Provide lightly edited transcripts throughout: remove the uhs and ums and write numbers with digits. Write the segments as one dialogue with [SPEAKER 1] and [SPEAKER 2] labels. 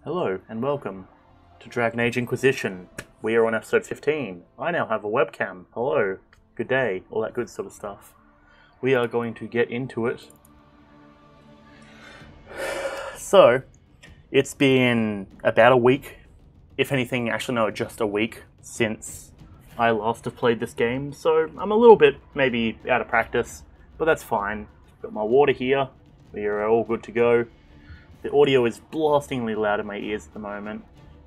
[SPEAKER 1] Hello and welcome to Dragon Age Inquisition. We are on episode 15. I now have a webcam. Hello, good day, all that good sort of stuff. We are going to get into it. So, it's been about a week, if anything, actually no, just a week since I last have played this game, so I'm a little bit maybe out of practice, but that's fine. Got my water here, we are all good to go. The audio is blastingly loud in my ears at the moment,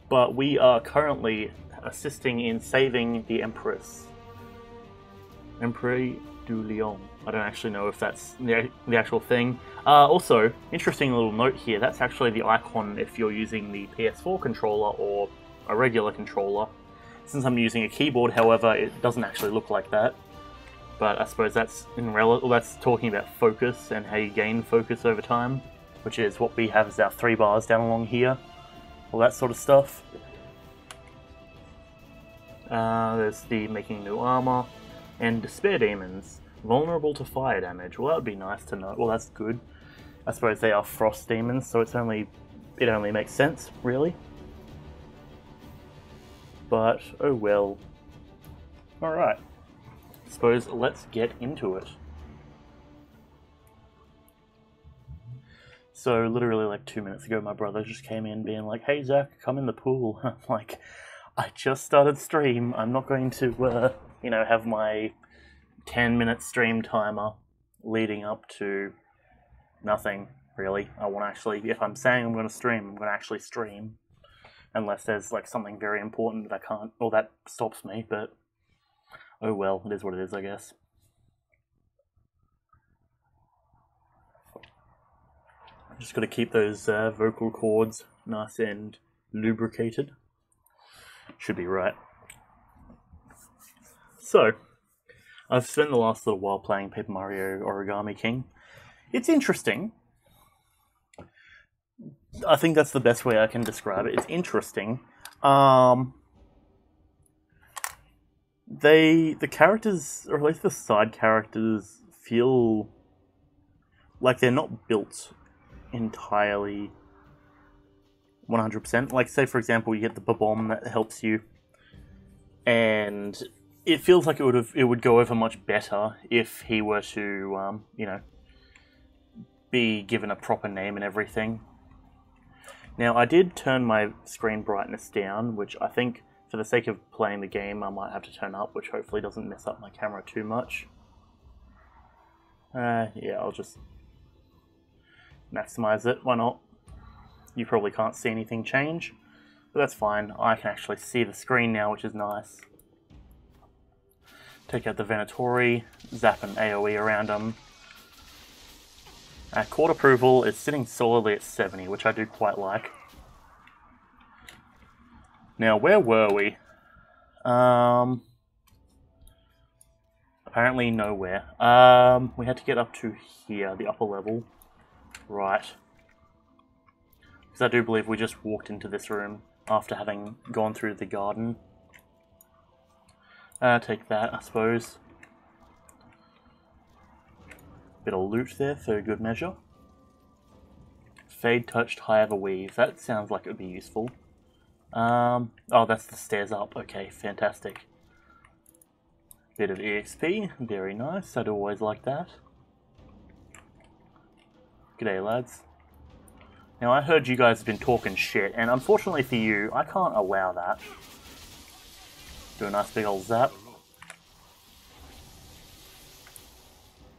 [SPEAKER 1] but we are currently assisting in saving the Empress. Emperor du Lion. I don't actually know if that's the actual thing. Also, interesting little note here, that's actually the icon if you're using the PS4 controller or a regular controller. Since I'm using a keyboard, however, it doesn't actually look like that. But I suppose that's that's talking about focus and how you gain focus over time, which is what we have as our 3 bars down along here. All that sort of stuff. There's the making new armor, and despair demons, vulnerable to fire damage. Well, that would be nice to know. Well, that's good. I suppose they are frost demons, so it only makes sense, really. But, oh well. Alright. Suppose let's get into it. So literally like 2 minutes ago my brother just came in being like, "Hey Zach, come in the pool." I'm like, I just started stream, I'm not going to, have my 10-minute stream timer leading up to nothing, really. I want to actually, if I'm saying I'm going to stream, I'm going to actually stream. Unless there's like something very important that I can't, or that stops me, but oh well, it is what it is, I guess. I'm just got to keep those vocal cords nice and lubricated. Should be right. So, I've spent the last little while playing Paper Mario Origami King. It's interesting. I think that's the best way I can describe it. It's interesting. The characters, or at least the side characters, feel like they're not built entirely 100%. Like, say for example, you get the Babom that helps you, and it feels like it would go over much better if he were to, be given a proper name and everything. Now, I did turn my screen brightness down, which I think, for the sake of playing the game, I might have to turn up, which hopefully doesn't mess up my camera too much. Yeah, I'll just maximize it, why not? You probably can't see anything change, but that's fine. I can actually see the screen now, which is nice. Take out the Venatori, zap an AoE around them. Court approval is sitting solidly at 70, which I do quite like. Now, where were we? Apparently nowhere. We had to get up to here, the upper level. Right. Because I do believe we just walked into this room after having gone through the garden. Take that, I suppose. Bit of loot there for good measure. Fade touched high of a weave. That sounds like it would be useful. Oh, that's the stairs up. Okay, fantastic. Bit of EXP. Very nice. I'd always like that. G'day, lads. Now, I heard you guys have been talking shit, and unfortunately for you, I can't allow that. Do a nice big old zap.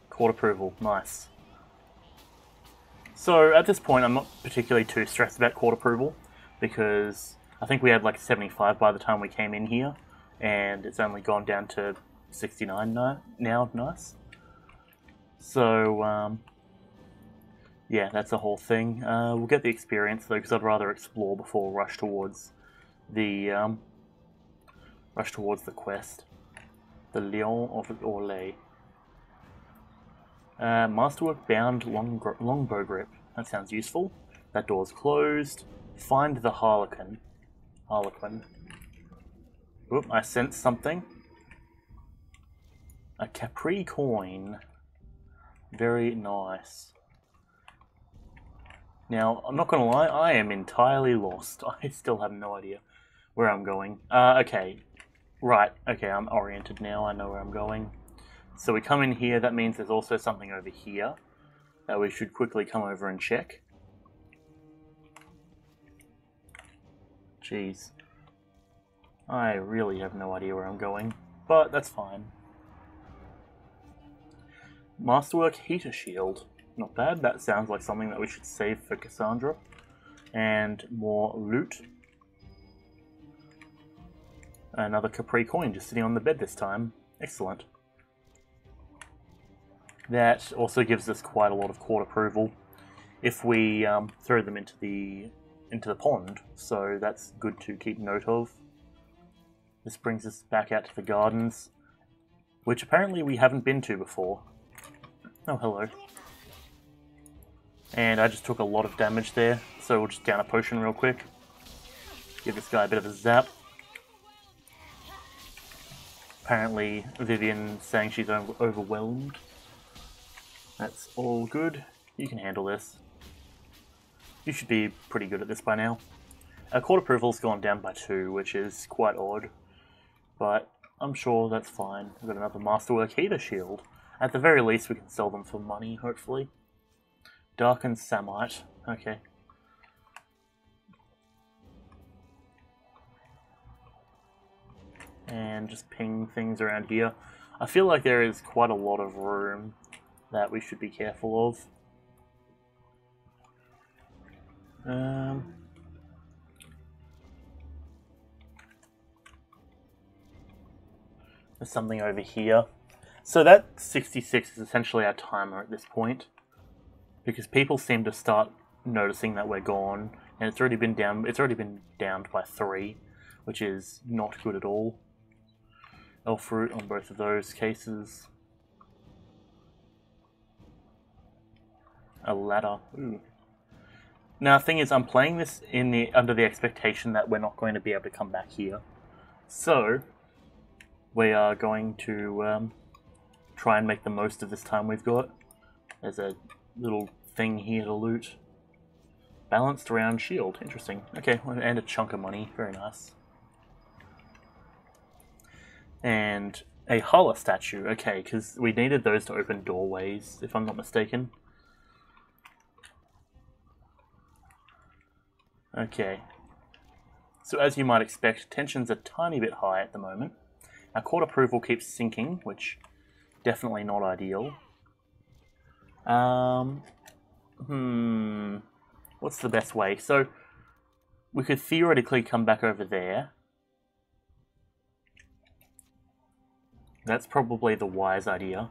[SPEAKER 1] Court approval, nice. So, at this point, I'm not particularly too stressed about court approval, because I think we had like 75 by the time we came in here, and it's only gone down to 69 now, nice. So, yeah, that's the whole thing. We'll get the experience though, because I'd rather explore before rush towards the quest. The Lion of Orlais. Masterwork bound longbow grip. That sounds useful. That door's closed. Find the Harlequin. Oop, I sense something. A Capri coin. Very nice. Now, I'm not gonna lie, I am entirely lost. I still have no idea where I'm going. Okay. Right, okay, I'm oriented now, I know where I'm going. So we come in here, that means there's also something over here that we should quickly come over and check. Jeez. I really have no idea where I'm going, but that's fine. Masterwork Heater Shield. Not bad, that sounds like something that we should save for Cassandra. And more loot. Another Capri coin just sitting on the bed this time. Excellent. That also gives us quite a lot of court approval if we throw them into the pond, so that's good to keep note of. This brings us back out to the gardens, which apparently we haven't been to before. Oh, hello. And I just took a lot of damage there, so we'll just down a potion real quick. Give this guy a bit of a zap. Apparently, Vivian saying she's overwhelmed. That's all good. You can handle this. You should be pretty good at this by now. Our court approval's gone down by 2, which is quite odd. But I'm sure that's fine. We've got another Masterwork Heater Shield. At the very least, we can sell them for money, hopefully. Darkened Samite. Okay. And just ping things around here. I feel like there is quite a lot of room that we should be careful of. There's something over here. So that 66 is essentially our timer at this point, because people seem to start noticing that we're gone, and it's already been down. It's already been downed by 3, which is not good at all. Elf fruit on both of those cases. A ladder. Ooh. Now, the thing is, I'm playing this under the expectation that we're not going to be able to come back here. So, we are going to try and make the most of this time we've got. There's a little thing here to loot. Balanced round shield. Interesting. Okay, and a chunk of money. Very nice. And a Hala statue. Okay, because we needed those to open doorways, if I'm not mistaken. Okay. So as you might expect, tension's a tiny bit high at the moment. Our court approval keeps sinking, which definitely not ideal. What's the best way? So we could theoretically come back over there. That's probably the wise idea.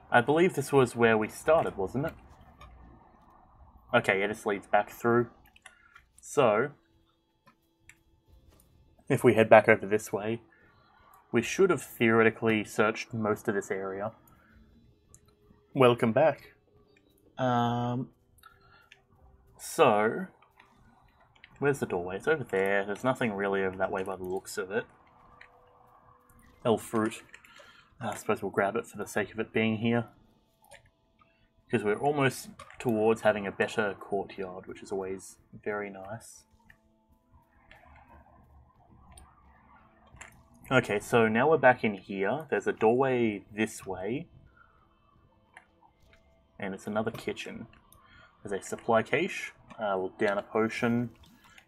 [SPEAKER 1] I believe this was where we started, wasn't it? Okay, yeah, this leads back through. So, if we head back over this way, we should have theoretically searched most of this area. Welcome back. So, where's the doorway? It's over there. There's nothing really over that way by the looks of it. Elf fruit. I suppose we'll grab it for the sake of it being here. Because we're almost towards having a better courtyard, which is always very nice. Okay, so now we're back in here. There's a doorway this way. And it's another kitchen. There's a supply cache. We'll down a potion,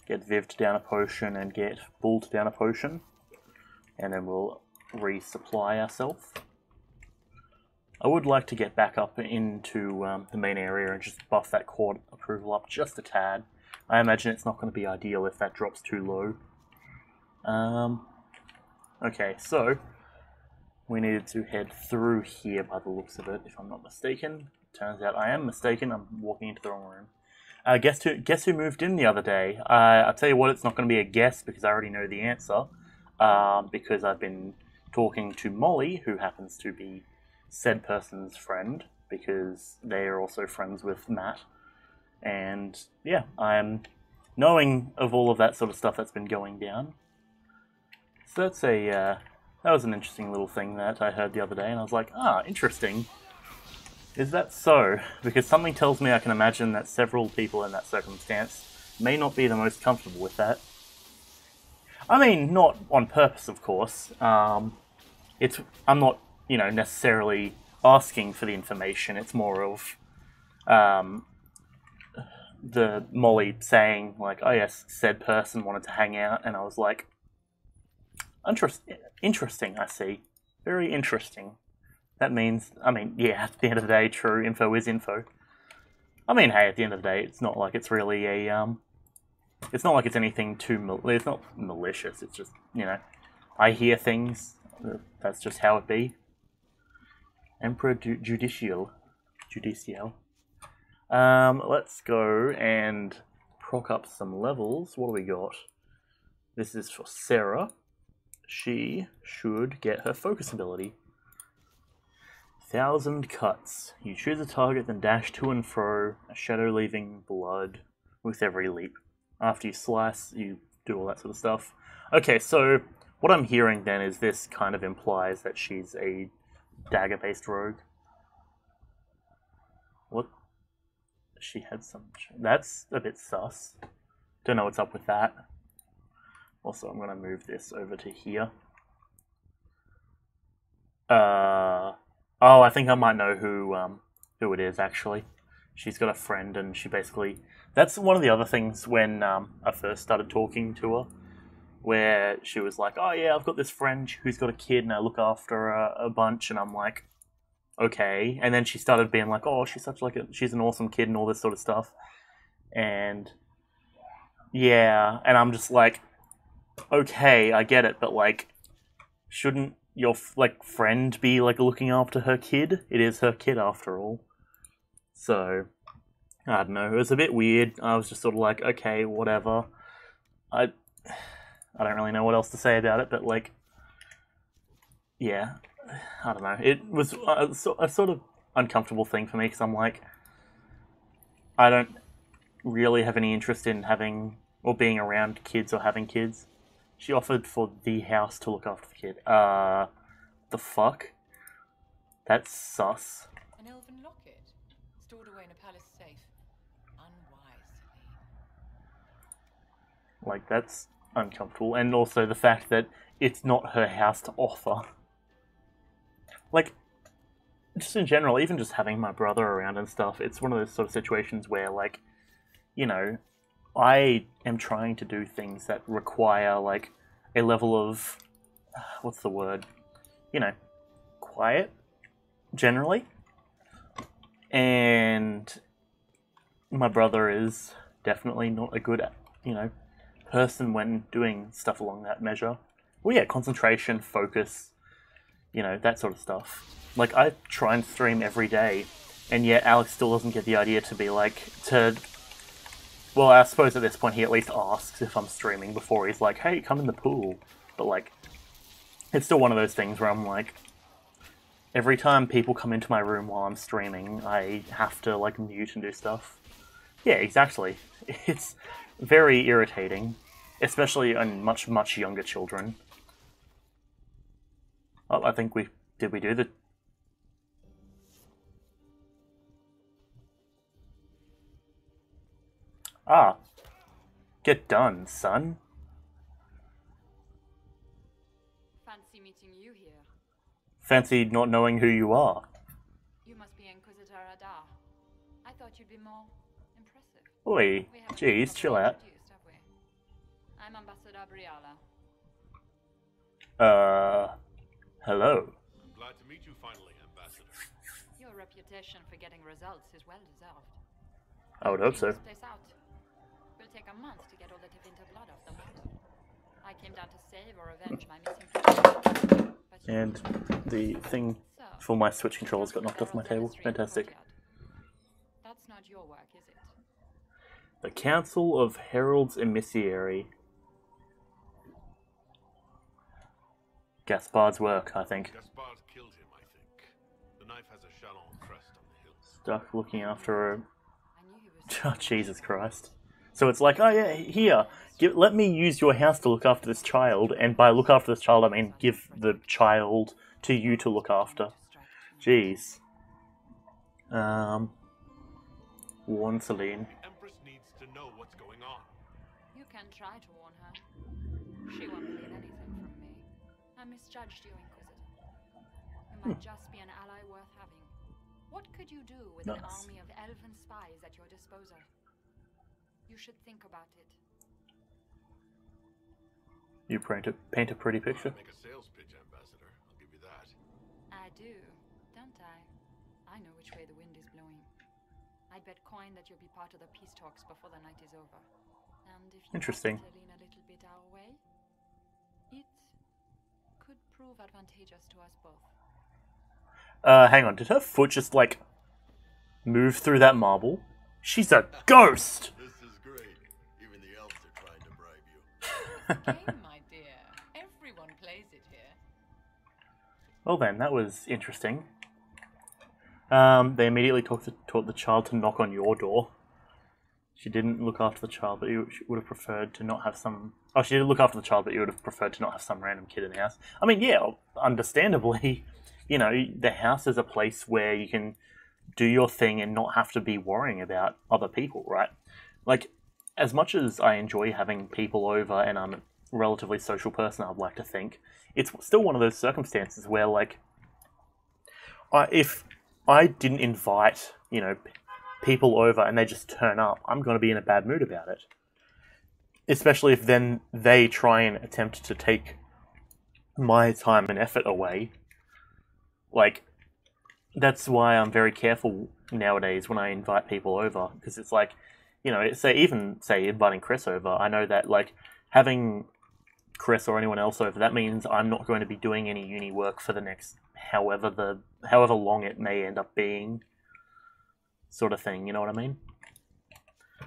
[SPEAKER 1] get Viv to down a potion, and get Bull to down a potion. And then we'll resupply ourselves. I would like to get back up into the main area and just buff that court approval up just a tad. I imagine it's not going to be ideal if that drops too low. Okay, so we needed to head through here by the looks of it, if I'm not mistaken. Turns out I am mistaken. I'm walking into the wrong room. Guess who moved in the other day? I'll tell you what, it's not going to be a guess because I already know the answer. Because I've been talking to Molly, who happens to be said person's friend, because they are also friends with Matt. And yeah, I'm knowing of all of that sort of stuff that's been going down. So that's that was an interesting little thing that I heard the other day, and I was like, interesting. Is that so? Because something tells me I can imagine that several people in that circumstance may not be the most comfortable with that. I mean, not on purpose, of course. I'm not, necessarily asking for the information. It's more of the Molly saying, like, oh yes, said person wanted to hang out, and I was like, interesting, I see. Very interesting. That means, yeah, at the end of the day, true, info is info. I mean, hey, at the end of the day, it's not like it's really it's not like it's anything it's not malicious, it's just, I hear things, that's just how it be. Emperor Judicial. Let's go and proc up some levels. What do we got? This is for Sarah. She should get her focus ability. 1,000 cuts. You choose a target, then dash to and fro, a shadow leaving blood with every leap. After you slice, you do all that sort of stuff. Okay, so what I'm hearing then is this kind of implies that she's a dagger-based rogue. What? She had some... That's a bit sus. Don't know what's up with that. Also, I'm going to move this over to here. Oh, I think I might know who it is, actually. She's got a friend, and she basically... That's one of the other things when I first started talking to her, where she was like, oh yeah, I've got this friend who's got a kid, and I look after her a bunch, and I'm like, okay. And then she started being like, oh, she's she's an awesome kid, and all this sort of stuff. And, yeah, and I'm just like, okay, I get it, but, like, shouldn't your friend be looking after her kid? It is her kid after all. So I don't know, it was a bit weird. I was just sort of like, okay, whatever. I don't really know what else to say about it, but yeah, I don't know. It was a sort of uncomfortable thing for me, because I'm like, I don't really have any interest in having or being around kids or having kids. She offered for the house to look after the kid. The fuck? That's sus.
[SPEAKER 2] An elven locket, stored away in a palace safe. Unwisely.
[SPEAKER 1] That's uncomfortable. And also the fact that it's not her house to offer. Just in general, even just having my brother around and stuff, it's one of those sort of situations where, I am trying to do things that require, a level of, what's the word? Quiet, generally. And my brother is definitely not a good, person when doing stuff along that measure. Well, yeah, concentration, focus, that sort of stuff. I try and stream every day, and yet Alex still doesn't get the idea to be well, I suppose at this point he at least asks if I'm streaming before he's like, hey, come in the pool. But, it's still one of those things where I'm like, every time people come into my room while I'm streaming, I have to, mute and do stuff. Yeah, exactly. It's very irritating, especially on much, much younger children. Oh, I think did we do the... Ah. Get done, son.
[SPEAKER 2] Fancy meeting you here.
[SPEAKER 1] Fancy not knowing who you are.
[SPEAKER 2] You must be Inquisitor Adar. I thought you'd be more impressive.
[SPEAKER 1] Oi, jeez, chill out.
[SPEAKER 2] I'm Ambassador Briala.
[SPEAKER 1] Hello.
[SPEAKER 3] I'm glad to meet you finally, Ambassador.
[SPEAKER 2] Your reputation for getting results is well deserved.
[SPEAKER 1] I would hope so.
[SPEAKER 2] Clean this place out. Will take a month to get all the Tevinter blood off the mat. I came down to save or avenge my missing friend.
[SPEAKER 1] And the thing for my Switch controllers got knocked off my table. Fantastic.
[SPEAKER 2] That's not your work, is it?
[SPEAKER 1] The Council of Herald's Emissary. Gaspard's work, I think.
[SPEAKER 3] Gaspard killed him, I think. The knife has a Chalon crest on the hilt.
[SPEAKER 1] Stuck looking after a...
[SPEAKER 2] I knew he was...
[SPEAKER 1] Oh, Jesus Christ. So it's like, oh yeah, here, let me use your house to look after this child, and by look after this child, I mean give the child to you to look after. Jeez. Warn Celine.
[SPEAKER 3] The Empress needs to know what's going on.
[SPEAKER 2] You can try to warn her. She won't believe anything from me. I misjudged you, Inquisitor. You might just be an ally worth having. What could you do with an
[SPEAKER 1] Nice.
[SPEAKER 2] army of elven spies at your disposal? You should think about it.
[SPEAKER 1] You paint a pretty picture.
[SPEAKER 3] Make a sales pitch, Ambassador. I'll give you that.
[SPEAKER 2] I do, don't I? I know which way the wind is blowing. I'd bet coin that you'll be part of the peace talks before the night is over. And if you
[SPEAKER 1] Interesting.
[SPEAKER 2] happen to lean a little bit our way, it could prove advantageous to us both.
[SPEAKER 1] Hang on. Did her foot just, like, move through that marble? She's a ghost!
[SPEAKER 3] This is great. Even the elves are trying to bribe you.
[SPEAKER 4] Game, my dear. Everyone plays it here.
[SPEAKER 1] Well then, that was interesting. They immediately taught the child to knock on your door. She didn't look after the child, but she would have preferred to not have some... Oh, she did look after the child, but you would have preferred to not have some random kid in the house. I mean, yeah, understandably, you know, the house is a place where you can do your thing and not have to be worrying about other people, right? Like, as much as I enjoy having people over and I'm a relatively social person, I'd like to think, it's still one of those circumstances where, like, if I didn't invite, you know, people over and they just turn up, I'm going to be in a bad mood about it. Especially if then they try and attempt to take my time and effort away. Like, that's why I'm very careful nowadays when I invite people over, because it's like, you know, say inviting Chris over, I know that, like, having Chris or anyone else over, that means I'm not going to be doing any uni work for the next however long it may end up being, sort of thing, you know what I mean?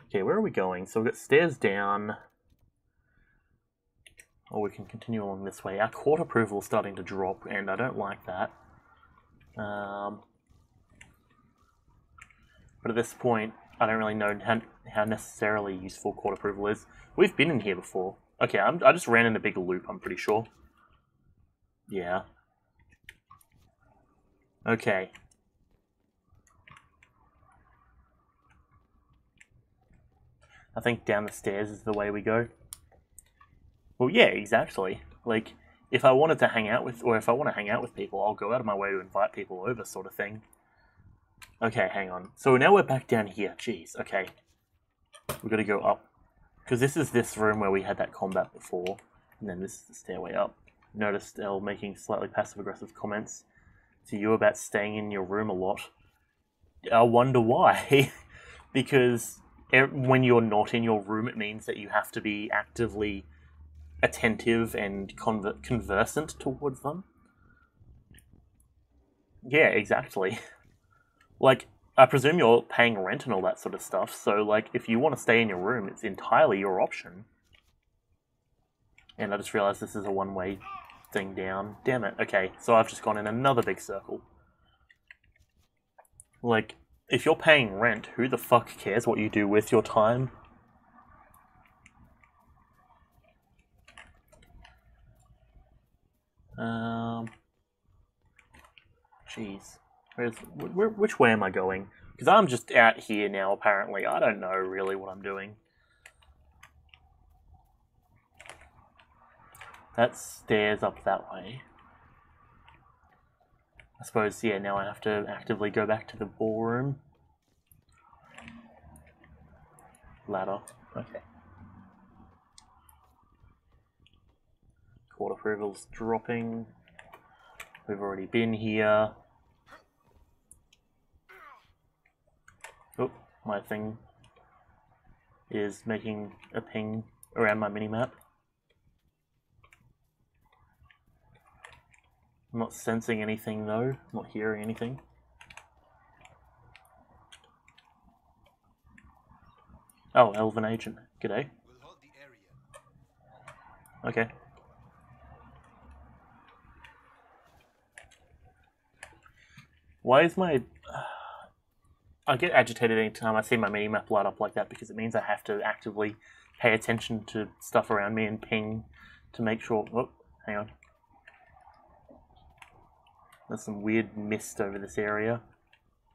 [SPEAKER 1] Okay, where are we going? So we've got stairs down, or we can continue along this way. Our court approval is starting to drop, and I don't like that. But at this point, I don't really know how necessarily useful court approval is. We've been in here before. Okay, I just ran in a big loop, I'm pretty sure. Yeah. Okay. I think down the stairs is the way we go. Well, yeah, exactly. Like, if I wanted to hang out with, or if I want to hang out with people, I'll go out of my way to invite people over, sort of thing. Okay, hang on. So now we're back down here. Jeez, okay. We've got to go up. Because this is this room where we had that combat before. And then this is the stairway up. Noticed Elle making slightly passive-aggressive comments to you about staying in your room a lot. I wonder why. Because when you're not in your room, it means that you have to be actively attentive and conversant towards them. Yeah, exactly. Like, I presume you're paying rent and all that sort of stuff, so, like, if you want to stay in your room, it's entirely your option. And I just realised this is a one-way thing down. Damn it. Okay, so I've just gone in another big circle. Like, if you're paying rent, who the fuck cares what you do with your time? Jeez. Which way am I going? Because I'm just out here now, apparently. I don't know really what I'm doing. That stairs up that way. I suppose, yeah, now I have to actively go back to the ballroom. Ladder. Okay. Court approval's dropping. We've already been here. Oh, my thing is making a ping around my minimap. I'm not sensing anything though, I'm not hearing anything. Oh, Elven Agent. G'day.
[SPEAKER 3] We'll hold the area.
[SPEAKER 1] Okay. Why is my... I get agitated anytime I see my minimap light up like that because it means I have to actively pay attention to stuff around me and ping to make sure... Oh, hang on. There's some weird mist over this area.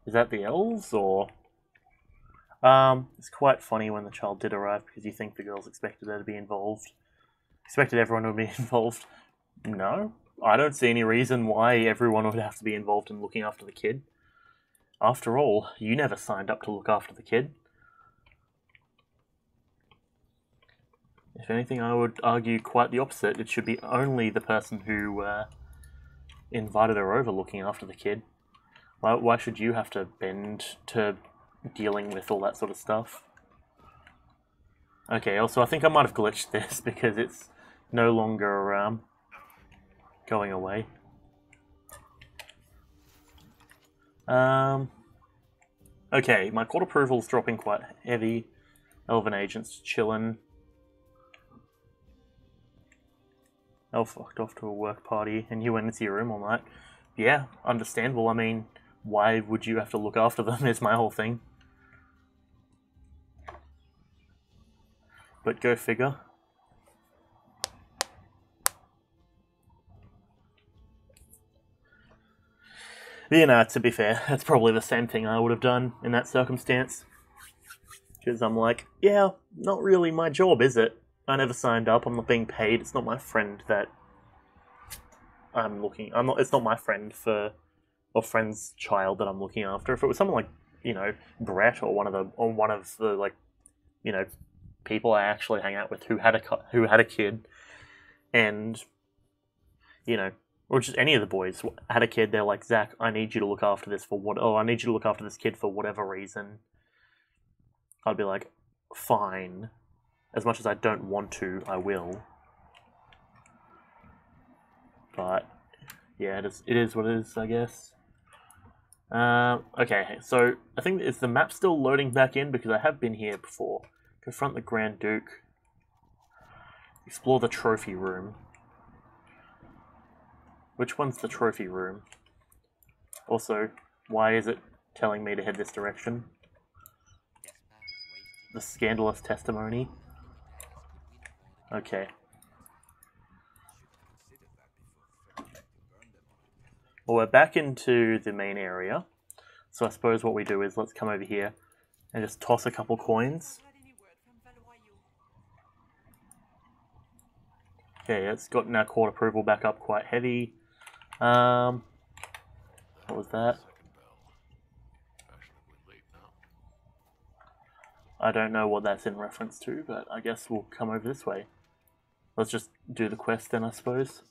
[SPEAKER 1] Is that the elves, or... it's quite funny when the child did arrive, because you think the girls expected her to be involved. Expected everyone to be involved. No, I don't see any reason why everyone would have to be involved in looking after the kid. After all, you never signed up to look after the kid. If anything, I would argue quite the opposite. It should be only the person who invited her over looking after the kid. Why should you have to bend to dealing with all that sort of stuff? Okay, also I think I might have glitched this because it's no longer going away. Okay, my court approval's dropping quite heavy. Elven agents chillin'. Elf fucked off to a work party and you went into your room all night. Yeah, understandable. I mean, why would you have to look after them is my whole thing. But go figure. You know, to be fair, that's probably the same thing I would have done in that circumstance. Because I'm like, yeah, not really my job, is it? I never signed up, I'm not being paid, it's not my friend that it's not my friend or friend's child that I'm looking after. If it was someone like, you know, Brett or one of the like, you know, people I actually hang out with who had a kid, and, you know, or just any of the boys had a kid, they're like, Zach, I need you to look after this I need you to look after this kid for whatever reason. I'd be like, fine. As much as I don't want to, I will. But, yeah, it is what it is, I guess. Okay, so I think, is the map still loading back in? Because I have been here before. Confront the Grand Duke. Explore the trophy room. Which one's the trophy room? Also, why is it telling me to head this direction? The scandalous testimony. Okay. Well, we're back into the main area. So I suppose what we do is let's come over here and just toss a couple coins. Okay, it's gotten our court approval back up quite heavy. What was that? I don't know what that's in reference to, but I guess we'll come over this way. Let's just do the quest then, I suppose.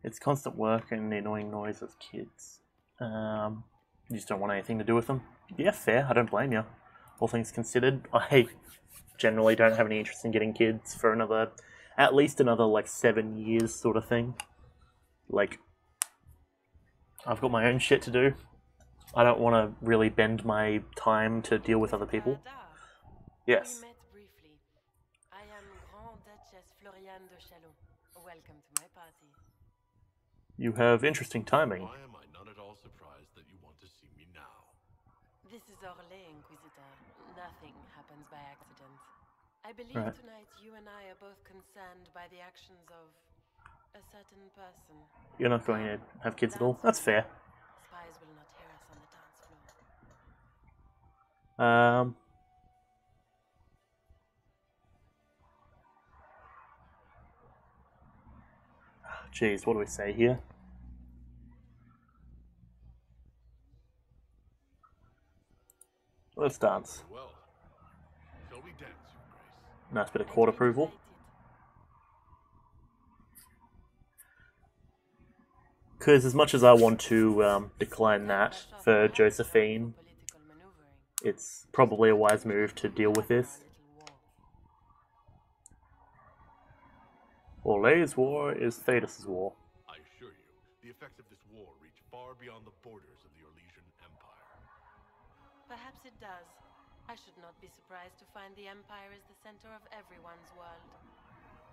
[SPEAKER 1] It's constant work and the annoying noise of kids. You just don't want anything to do with them. Yeah, fair, I don't blame you. All things considered, I generally don't have any interest in getting kids for at least another, like, 7 years sort of thing. Like, I've got my own shit to do. I don't want to really bend my time to deal with other people. Yes.
[SPEAKER 5] We met briefly. I am Grand Duchess Floriane de Chalon. Welcome to my party.
[SPEAKER 1] You have interesting timing.
[SPEAKER 3] Why am I not at all surprised that you want to see me now?
[SPEAKER 5] This is Age Inquisition. Nothing happens by accident. I believe
[SPEAKER 1] Right.
[SPEAKER 5] tonight you and I are both concerned by the actions of a certain person.
[SPEAKER 1] You're not going to have kids at all? That's fair.
[SPEAKER 5] Spies will not hear us on the dance floor.
[SPEAKER 1] Jeez, what do we say here? Let's dance.
[SPEAKER 3] Well, shall we dance, Your Grace?
[SPEAKER 1] Nice bit of court approval. Because as much as I want to decline that for Josephine,
[SPEAKER 5] Political maneuvering.
[SPEAKER 1] it's probably a wise move to deal with this. Orlay's war is Thetis' war.
[SPEAKER 3] I assure you, the effects of this war reach far beyond the borders of the Orlesian Empire.
[SPEAKER 5] Perhaps it does. I should not be surprised to find the Empire is the center of everyone's world.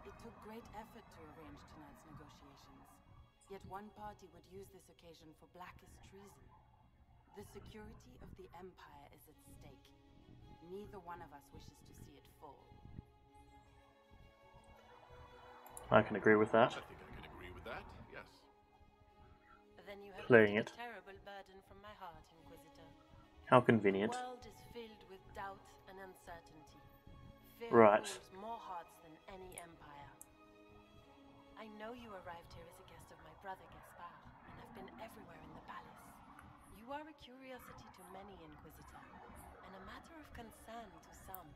[SPEAKER 6] It took great effort to arrange tonight's negotiations. Yet one party would use this occasion for blackest treason. The security of the Empire is at stake. Neither one of us wishes to see it fall.
[SPEAKER 1] I can agree with that.
[SPEAKER 3] I think I can agree with that, yes.
[SPEAKER 5] Then you have
[SPEAKER 1] Playing
[SPEAKER 5] lifted
[SPEAKER 1] it.
[SPEAKER 5] a terrible burden from my heart, Inquisitor.
[SPEAKER 1] How
[SPEAKER 5] The
[SPEAKER 1] convenient.
[SPEAKER 5] world is filled with doubt and uncertainty. Fear
[SPEAKER 1] Right.
[SPEAKER 5] rules more hearts than any empire. I know you arrived here as a guest of my brother Gaspard, and have been everywhere in the palace. You are a curiosity to many, Inquisitor, and a matter of concern to some.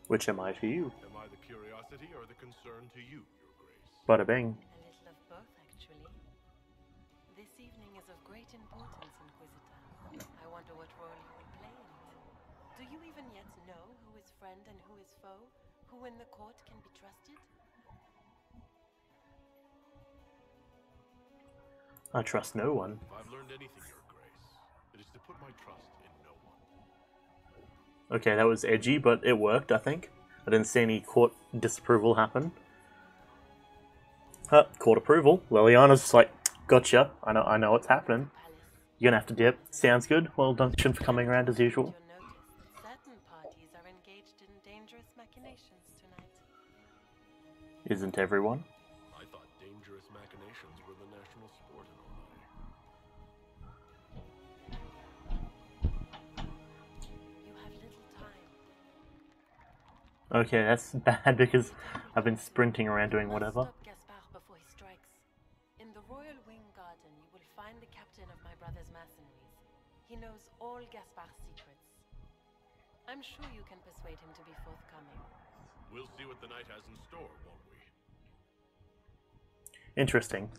[SPEAKER 1] Which am I to you?
[SPEAKER 3] Am I the curiosity or the concern to you, Your Grace?
[SPEAKER 1] Bada bing.
[SPEAKER 5] A little of both, actually. This evening is of great importance, Inquisitor. I wonder what role you will play in it. Do you even yet know who is friend and who is foe? Who in the court can be trusted?
[SPEAKER 1] I trust no one.
[SPEAKER 3] If I've learned anything, Your Grace, it is to put my trust in no one.
[SPEAKER 1] Okay, that was edgy, but it worked, I think. I didn't see any court disapproval happen. Court approval. Liliana's just like, gotcha. I know what's happening.
[SPEAKER 5] Palace.
[SPEAKER 1] You're gonna have to dip. Sounds good. Well done for coming around as usual.
[SPEAKER 5] You'll notice that certain parties are engaged in dangerous machinations tonight.
[SPEAKER 1] Isn't everyone?
[SPEAKER 3] I thought dangerous machinations were the national sport and all that.
[SPEAKER 5] You have little time.
[SPEAKER 1] Okay, that's bad because I've been sprinting around doing
[SPEAKER 5] Must
[SPEAKER 1] whatever.
[SPEAKER 5] Stop Gaspard before he strikes. In the royal wing garden, you will find the captain of my brother's mercenaries. He knows all Gaspard's secrets. I'm sure you can persuade him to be forthcoming.
[SPEAKER 3] We'll see what the night has in store, won't we?
[SPEAKER 1] Interesting.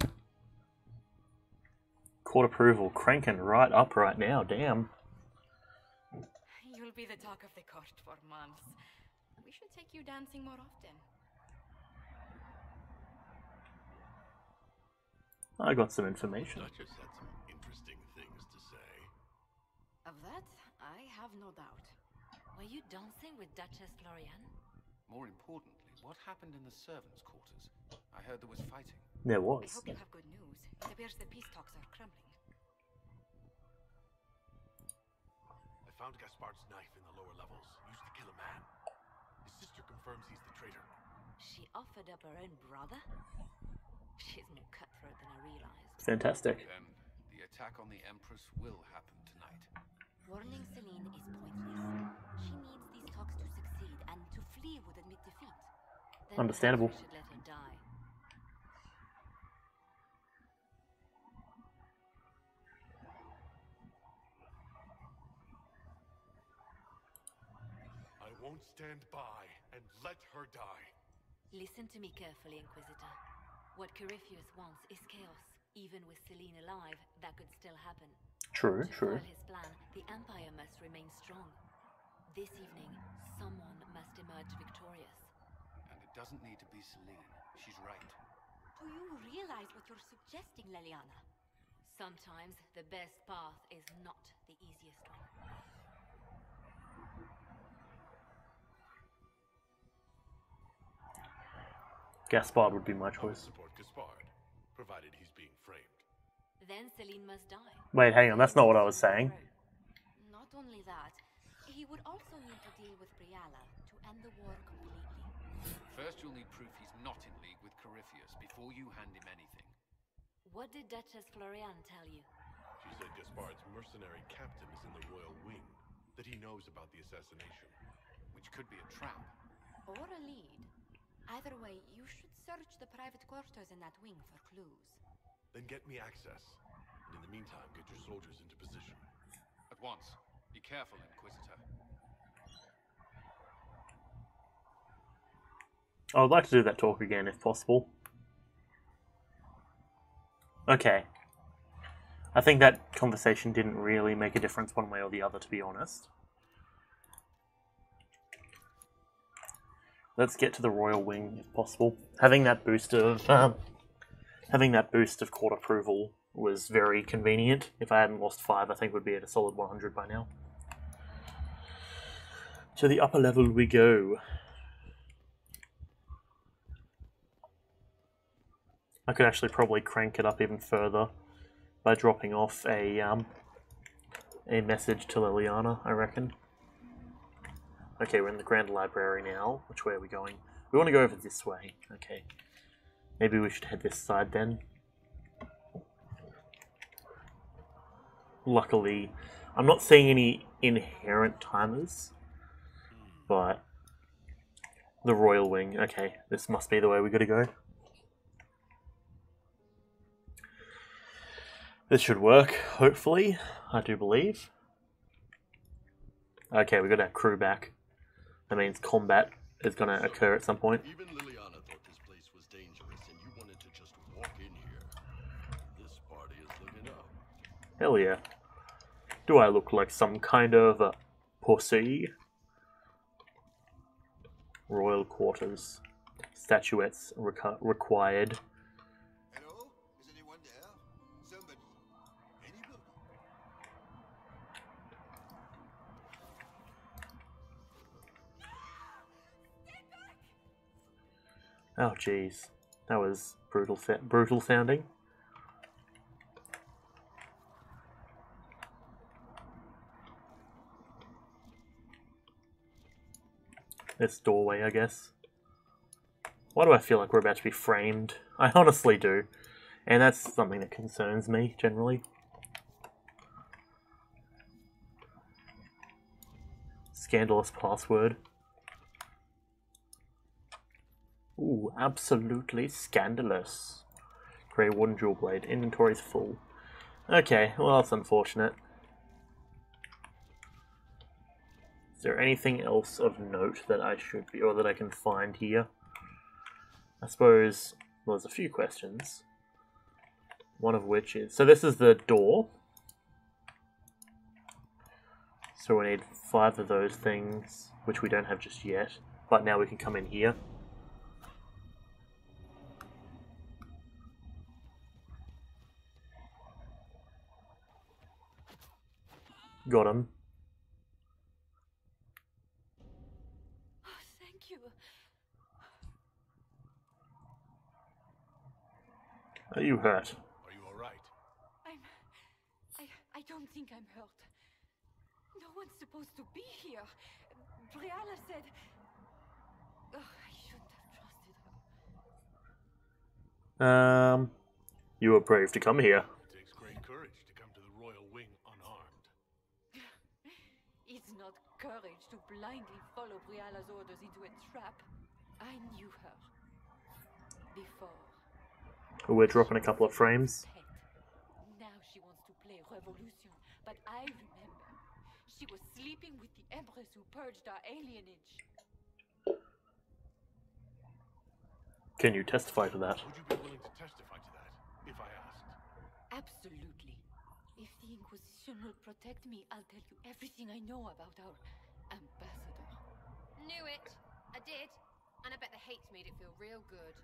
[SPEAKER 1] Court approval cranking right up right now. Damn.
[SPEAKER 2] You'll be the talk of the court for months. We should take you dancing more often.
[SPEAKER 1] I got some information.
[SPEAKER 3] Duchess had some interesting things to say.
[SPEAKER 2] Of that, I have no doubt.
[SPEAKER 5] Were you dancing with Duchess Florian?
[SPEAKER 7] More importantly, what happened in the servants' quarters? I heard there was fighting.
[SPEAKER 1] There
[SPEAKER 2] I
[SPEAKER 1] was.
[SPEAKER 2] hope you have good news. It appears the peace talks are crumbling.
[SPEAKER 3] I found Gaspard's knife in the lower levels, used to kill a man. His sister confirms he's the traitor.
[SPEAKER 2] She offered up her own brother? She's more cutthroat than I realized.
[SPEAKER 1] Fantastic.
[SPEAKER 7] Then the attack on the Empress will happen tonight.
[SPEAKER 2] Warning Celine is pointless. She needs these talks to succeed, and to flee would admit defeat. Then
[SPEAKER 1] Understandable.
[SPEAKER 2] perhaps we should let her die.
[SPEAKER 3] I won't stand by and let her die.
[SPEAKER 2] Listen to me carefully, Inquisitor. What Corypheus wants is chaos. Even with Celine alive, that could still happen.
[SPEAKER 1] True,
[SPEAKER 2] To
[SPEAKER 1] true.
[SPEAKER 2] foil his plan, the Empire must remain strong. This evening, someone must emerge victorious.
[SPEAKER 7] And it doesn't need to be Celine. She's right.
[SPEAKER 2] Do you realize what you're suggesting, Liliana? Sometimes the best path is not the easiest one.
[SPEAKER 1] Gaspard would be my
[SPEAKER 3] I will
[SPEAKER 1] choice.
[SPEAKER 3] support Gaspard, provided he's being framed.
[SPEAKER 2] Then Celine must die.
[SPEAKER 1] Wait, hang on. That's not what I was saying.
[SPEAKER 2] Not only that, he would also need to deal with Briala to end the war completely.
[SPEAKER 7] First, you'll need proof he's not in league with Corypheus before you hand him anything.
[SPEAKER 2] What did Duchess Florian tell you?
[SPEAKER 3] She said Gaspard's mercenary captain is in the royal wing, that he knows about the assassination.
[SPEAKER 7] Which could be a trap.
[SPEAKER 2] Or a lead. Either way, you should search the private quarters in that wing for clues.
[SPEAKER 3] Then get me access. And in the meantime, get your soldiers into position.
[SPEAKER 7] At once. Be careful, Inquisitor.
[SPEAKER 1] I would like to do that talk again if possible. Okay. I think that conversation didn't really make a difference one way or the other, to be honest. Let's get to the royal wing if possible. Having that boost of court approval was very convenient. If I hadn't lost 5, I think we'd be at a solid 100 by now. To the upper level we go. I could actually probably crank it up even further by dropping off a message to Liliana, I reckon. Okay, we're in the Grand Library now. Which way are we going? We want to go over this way. Okay. Maybe we should head this side then. Luckily, I'm not seeing any inherent timers, but the Royal Wing. Okay, this must be the way we gotta go. This should work, hopefully. I do believe. Okay, we got our crew back. That means combat is gonna occur at some point.
[SPEAKER 3] Even Liliana thought this place was dangerous, and you wanted to just walk in here. This party is living up.
[SPEAKER 1] Hell yeah. Do I look like some kind of a pussy? Royal quarters. Statuettes required.
[SPEAKER 3] Hello? Is anyone there? Somebody? Anybody?
[SPEAKER 1] Oh jeez. That was brutal sounding. This doorway, I guess. Why do I feel like we're about to be framed? I honestly do. And that's something that concerns me, generally. Scandalous password. Ooh, absolutely scandalous. Grey Warden Jewel Blade. Inventory's full. Okay, well that's unfortunate. Is there anything else of note that I should be, or that I can find here? I suppose, well, there's a few questions. One of which is, so this is the door. So we need 5 of those things, which we don't have just yet. But now we can come in here. Got him.
[SPEAKER 2] Thank you.
[SPEAKER 1] Are you hurt?
[SPEAKER 3] Are you alright?
[SPEAKER 2] I don't think I'm hurt. No one's supposed to be here. Brianna said... Oh, I shouldn't have trusted her.
[SPEAKER 1] You were brave to come here.
[SPEAKER 3] It takes great courage to come to the Royal Wing unarmed.
[SPEAKER 2] It's not courage to blindly follow Brianna's orders into a trap. I knew her. Before.
[SPEAKER 1] We're dropping a couple of frames.
[SPEAKER 2] Now she wants to play revolution, but I remember. She was sleeping with the Empress who purged our alienage.
[SPEAKER 1] Can you testify to that?
[SPEAKER 3] Would you be willing to testify to that, if I asked?
[SPEAKER 2] Absolutely. If the Inquisition will protect me, I'll tell you everything I know about our ambassador.
[SPEAKER 8] Knew it. I did. And I bet the hate made it feel real good.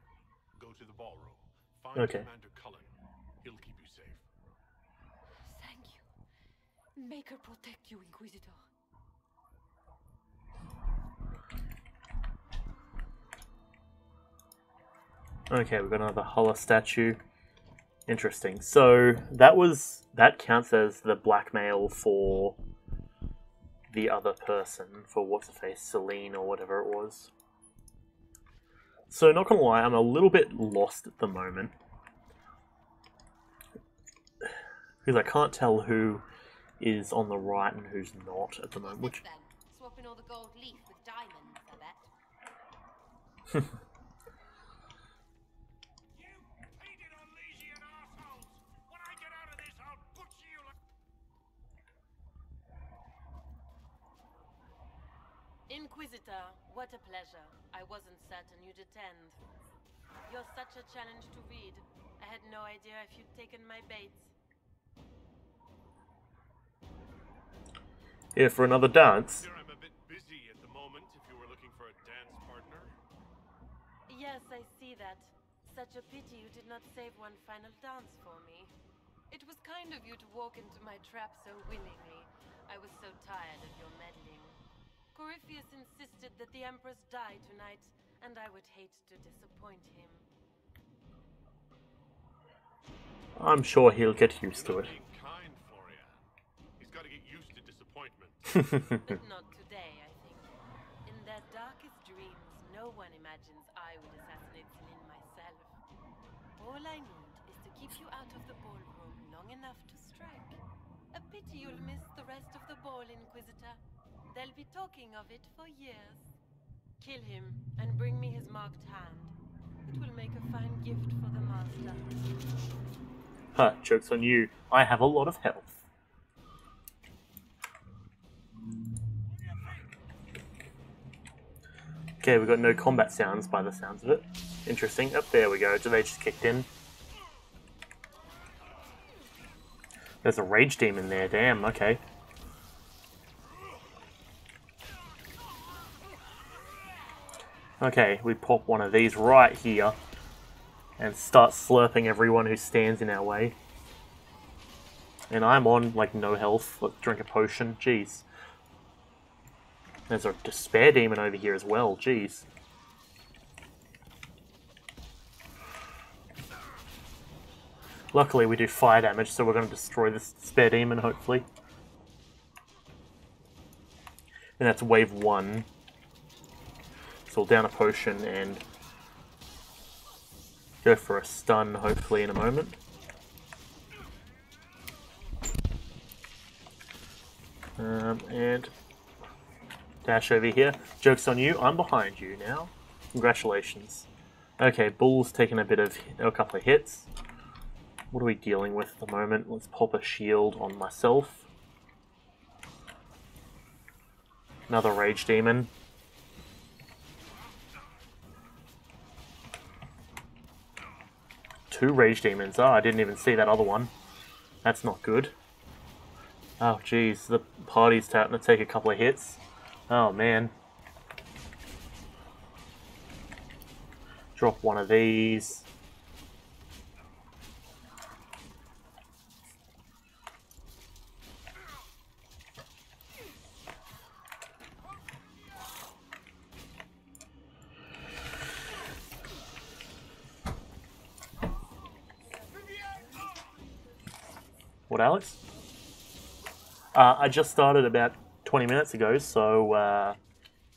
[SPEAKER 3] Go to the ballroom. Find
[SPEAKER 1] Okay.
[SPEAKER 3] Commander Cullen. He'll keep you safe.
[SPEAKER 2] Thank you. Make her protect you, Inquisitor.
[SPEAKER 1] Okay, we've got another Hulla statue. Interesting. So that counts as the blackmail for the other person, for what's her face, Celine or whatever it was. So not gonna lie, I'm a little bit lost at the moment. Because I can't tell who is on the right and who's not at the moment.
[SPEAKER 8] What's
[SPEAKER 1] Which
[SPEAKER 8] this then? Swapping all the gold leaf with diamonds, I bet.
[SPEAKER 3] You painted Elysian assholes! When I get out of this, I'll butcher you like...
[SPEAKER 5] Inquisitor, what a pleasure. I wasn't certain you'd attend. You're such a challenge to read. I had no idea if you'd taken my bait.
[SPEAKER 1] here for another dance.
[SPEAKER 3] Fear I'm a bit busy at the moment if you were looking for a dance partner.
[SPEAKER 5] Yes, I see that. Such a pity you did not save one final dance for me. It was kind of you to walk into my trap so willingly. I was so tired of your meddling. Corypheus insisted that the Empress die tonight, and I would hate to disappoint him.
[SPEAKER 1] I'm sure he'll get used to it.
[SPEAKER 3] Being kind, Florian. He's got to get used to disappointment.
[SPEAKER 5] But not today, I think. In their darkest dreams, no one imagines you'll miss the rest of the ball, Inquisitor. They'll be talking of it for years. Kill him and bring me his marked hand. It will make a fine gift for the Master.
[SPEAKER 1] Huh, joke's on you. I have a lot of health. Okay, we've got no combat sounds by the sounds of it. Interesting. Oh, there we go. They just kicked in. There's a rage demon there. Damn, okay. Okay, we pop one of these right here and start slurping everyone who stands in our way. And I'm on, like, no health. Let's drink a potion. Jeez. There's a despair demon over here as well. Jeez. Luckily, we do fire damage, so we're going to destroy this despair demon, hopefully. And that's wave 1. So we'll down a potion and go for a stun, hopefully, in a moment. And dash over here. Joke's on you, I'm behind you now. Congratulations. Okay, Bull's taken a couple of hits. What are we dealing with at the moment? Let's pop a shield on myself. Another rage demon. Two rage demons. Oh, I didn't even see that other one. That's not good. Oh, jeez. The party's starting to take a couple of hits. Oh, man. Drop one of these. What, Alex? I just started about 20 minutes ago, so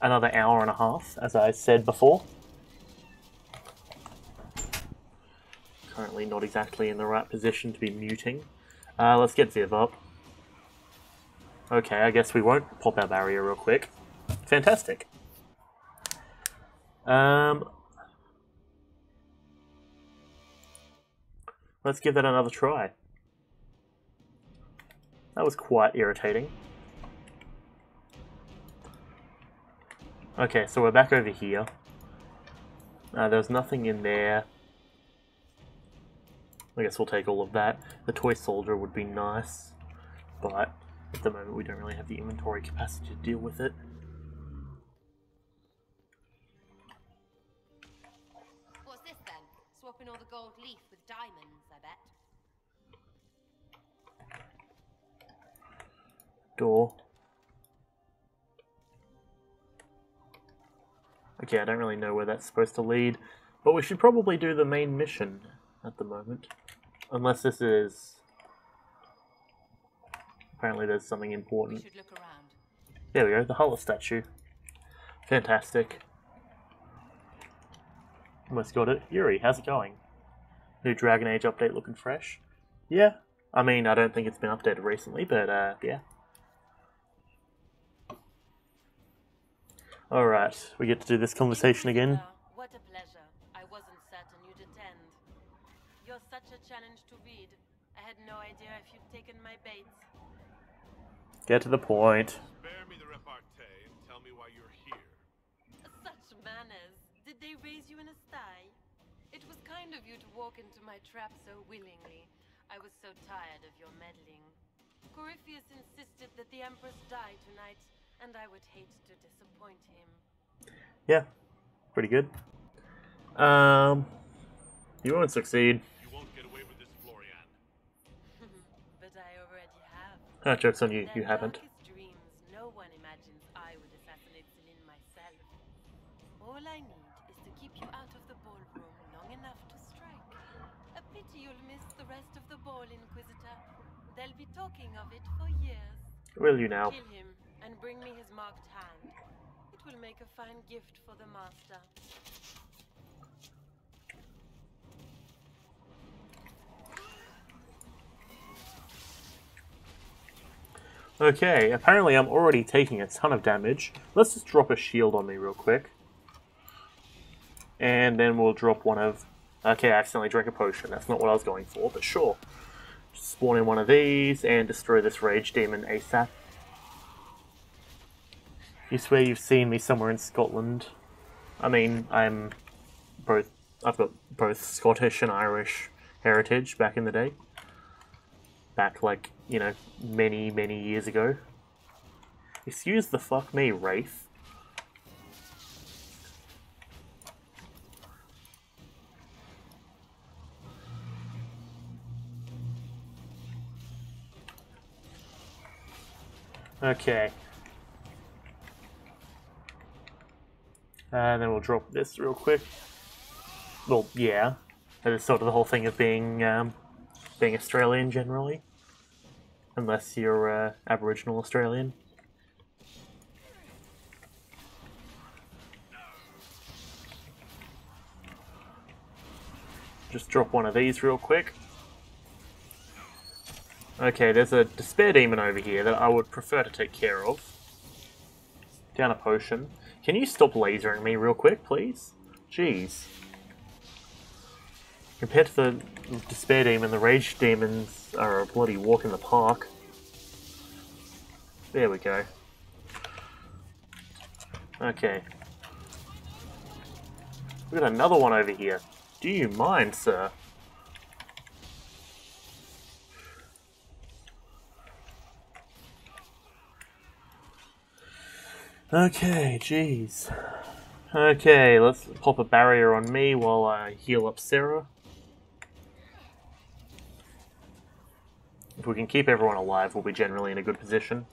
[SPEAKER 1] another hour and a half, as I said before. Currently not exactly in the right position to be muting. Let's get Viv up. Okay, I guess we won't pop our barrier real quick. Fantastic. Let's give that another try. That was quite irritating. Okay, so we're back over here. There's nothing in there. I guess we'll take all of that. The toy soldier would be nice, but at the moment we don't really have the inventory capacity to deal with it.
[SPEAKER 8] What's this then? Swapping all the gold leaf with diamonds, I bet.
[SPEAKER 1] Door. Okay, I don't really know where that's supposed to lead, but we should probably do the main mission at the moment. Unless this is... Apparently there's something important.
[SPEAKER 4] We should look around.
[SPEAKER 1] There we go, the Hulla statue. Fantastic. Almost got it. Yuri, how's it going? New Dragon Age update looking fresh? Yeah. I mean, I don't think it's been updated recently, but yeah. Alright, we get to do this conversation again.
[SPEAKER 5] What a pleasure. I wasn't certain you'd attend. You're such a challenge to beat. I had no idea if you'd taken my bait.
[SPEAKER 1] Get to the point.
[SPEAKER 3] Spare me the repartee and tell me why you're here.
[SPEAKER 5] Such manners. Did they raise you in a sty? It was kind of you to walk into my trap so willingly. I was so tired of your meddling. Corypheus insisted that the Empress die tonight, and I would hate to disappoint him.
[SPEAKER 1] Yeah, pretty good. You won't succeed.
[SPEAKER 3] You won't get away with this, Florian.
[SPEAKER 5] But I already have.
[SPEAKER 1] Ah, joke's on you,
[SPEAKER 5] In
[SPEAKER 1] you
[SPEAKER 5] their
[SPEAKER 1] haven't.
[SPEAKER 5] darkest dreams, no one imagines I would assassinate Celine myself. All I need is to keep you out of the ballroom long enough to strike. A pity you'll miss the rest of the ball, Inquisitor. They'll be talking of it for years.
[SPEAKER 1] Will you now?
[SPEAKER 5] Kill him and bring me his marked hand. It will make a fine gift for the Master.
[SPEAKER 1] Okay, apparently I'm already taking a ton of damage. Let's just drop a shield on me real quick. And then we'll drop one of... Okay, I accidentally drank a potion. That's not what I was going for, but sure. Just spawn in one of these and destroy this rage demon ASAP. You swear you've seen me somewhere in Scotland. I mean, I've got both Scottish and Irish heritage back in the day. Back, like, you know, many, many years ago. Excuse the fuck me, Wraith. Okay. And then we'll drop this real quick. Well, yeah. That is sort of the whole thing of being Australian generally. Unless you're Aboriginal Australian. Just drop one of these real quick. Okay, there's a despair demon over here that I would prefer to take care of. Down a potion. Can you stop lasering me real quick, please? Jeez. Compared to the despair demon, the rage demons are a bloody walk in the park. There we go. Okay. We've got another one over here. Do you mind, sir? Okay, jeez. Okay, let's pop a barrier on me while I heal up Sarah. If we can keep everyone alive, we'll be generally in a good position.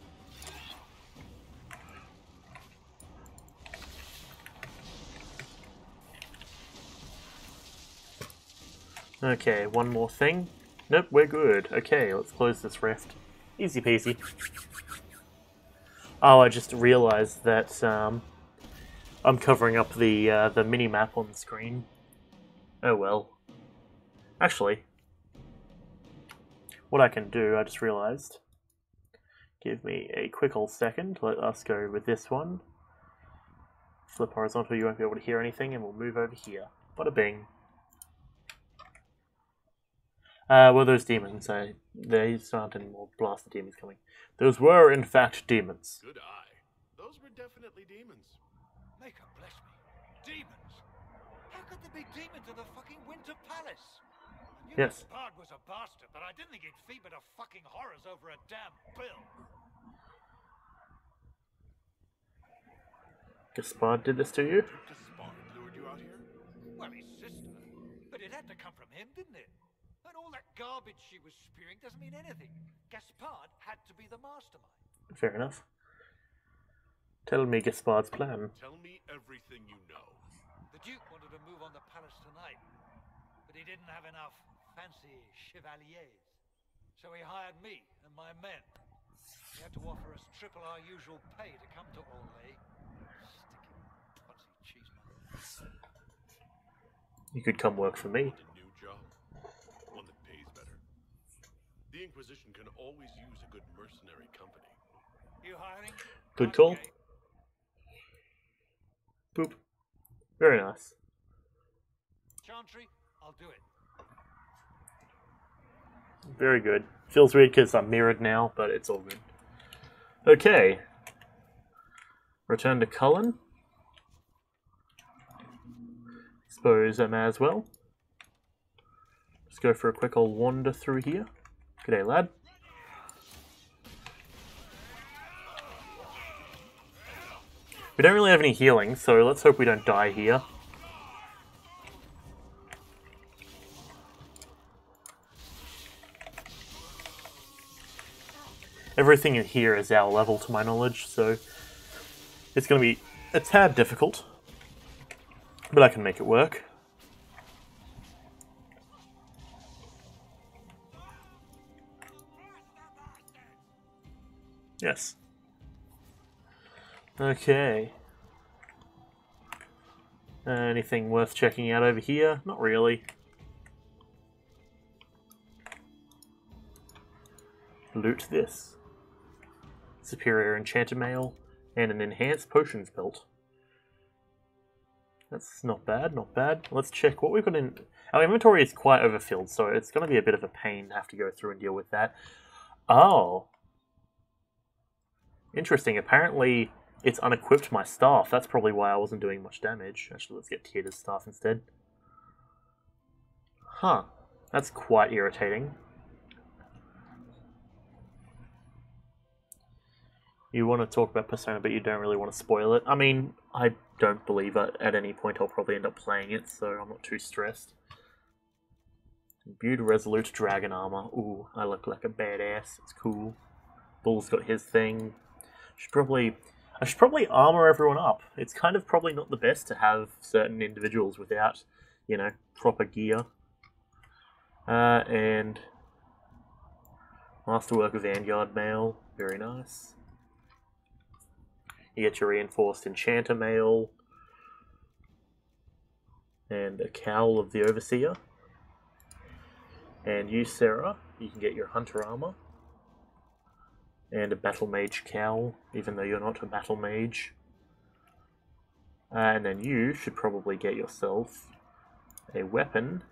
[SPEAKER 1] Okay, one more thing. Nope, we're good. Okay, let's close this rift. Easy peasy. Oh, I just realized that I'm covering up the mini-map on the screen. Oh well. Actually, what I can do, I just realized. Give me a quick old second. Let us go with this one. Flip horizontal, you won't be able to hear anything, and we'll move over here. Bada bing. Well, those demons, they aren't any more blaster demons coming. Those were, in fact, demons.
[SPEAKER 3] Good eye. Those were definitely demons.
[SPEAKER 9] May God bless me. Demons? How could there be demons in the fucking Winter Palace? I knew
[SPEAKER 1] Yes.
[SPEAKER 9] Gaspard was a bastard, but I didn't think he'd fever to fucking horrors over a damn bill.
[SPEAKER 1] Gaspard did this to you?
[SPEAKER 3] Gaspard lured you out here?
[SPEAKER 9] Well, his sister. But it had to come from him, didn't it? And all that garbage she was spewing doesn't mean anything. Gaspard had to be the mastermind.
[SPEAKER 1] Fair enough. Tell me Gaspard's plan.
[SPEAKER 3] Tell me everything you know.
[SPEAKER 9] The Duke wanted to move on the palace tonight, but he didn't have enough fancy chevaliers. So he hired me and my men. He had to offer us triple our usual pay to come to Orlais. Sticky potsy cheeseman.
[SPEAKER 1] You could come work for me.
[SPEAKER 3] Want a new job? One that pays better. The Inquisition can always use a good mercenary company.
[SPEAKER 9] You hiring?
[SPEAKER 1] Good call.
[SPEAKER 9] Okay.
[SPEAKER 1] Boop. Very nice.
[SPEAKER 9] Chantry, I'll do it.
[SPEAKER 1] Very good. Feels weird because I'm mirrored now, but it's all good. Okay. Return to Cullen. Suppose I may as well. Just go for a quick old wander through here. G'day, lad. We don't really have any healing, so let's hope we don't die here. Everything in here is our level to my knowledge, so it's going to be a tad difficult, but I can make it work. Yes. Okay. Anything worth checking out over here? Not really. Loot this. superior enchanter mail, and an enhanced potions belt. That's not bad, not bad. Let's check what we've got in... Our inventory is quite overfilled, so it's going to be a bit of a pain to have to go through and deal with that. Oh. Interesting. Apparently, it's unequipped my staff. That's probably why I wasn't doing much damage. Actually, let's get tiered as staff instead. Huh. That's quite irritating. You want to talk about Persona, but you don't really want to spoil it. I mean, I don't believe at any point I'll probably end up playing it, so I'm not too stressed. Imbued Resolute Dragon Armor. Ooh, I look like a badass. It's cool. Bull's got his thing. I should probably armor everyone up. It's kind of probably not the best to have certain individuals without, you know, proper gear. And Masterwork Vanguard Mail. Very nice. You get your reinforced enchanter mail and a cowl of the overseer. And you, Sarah, you can get your hunter armor and a battle mage cowl, even though you're not a battle mage. And then you should probably get yourself a weapon,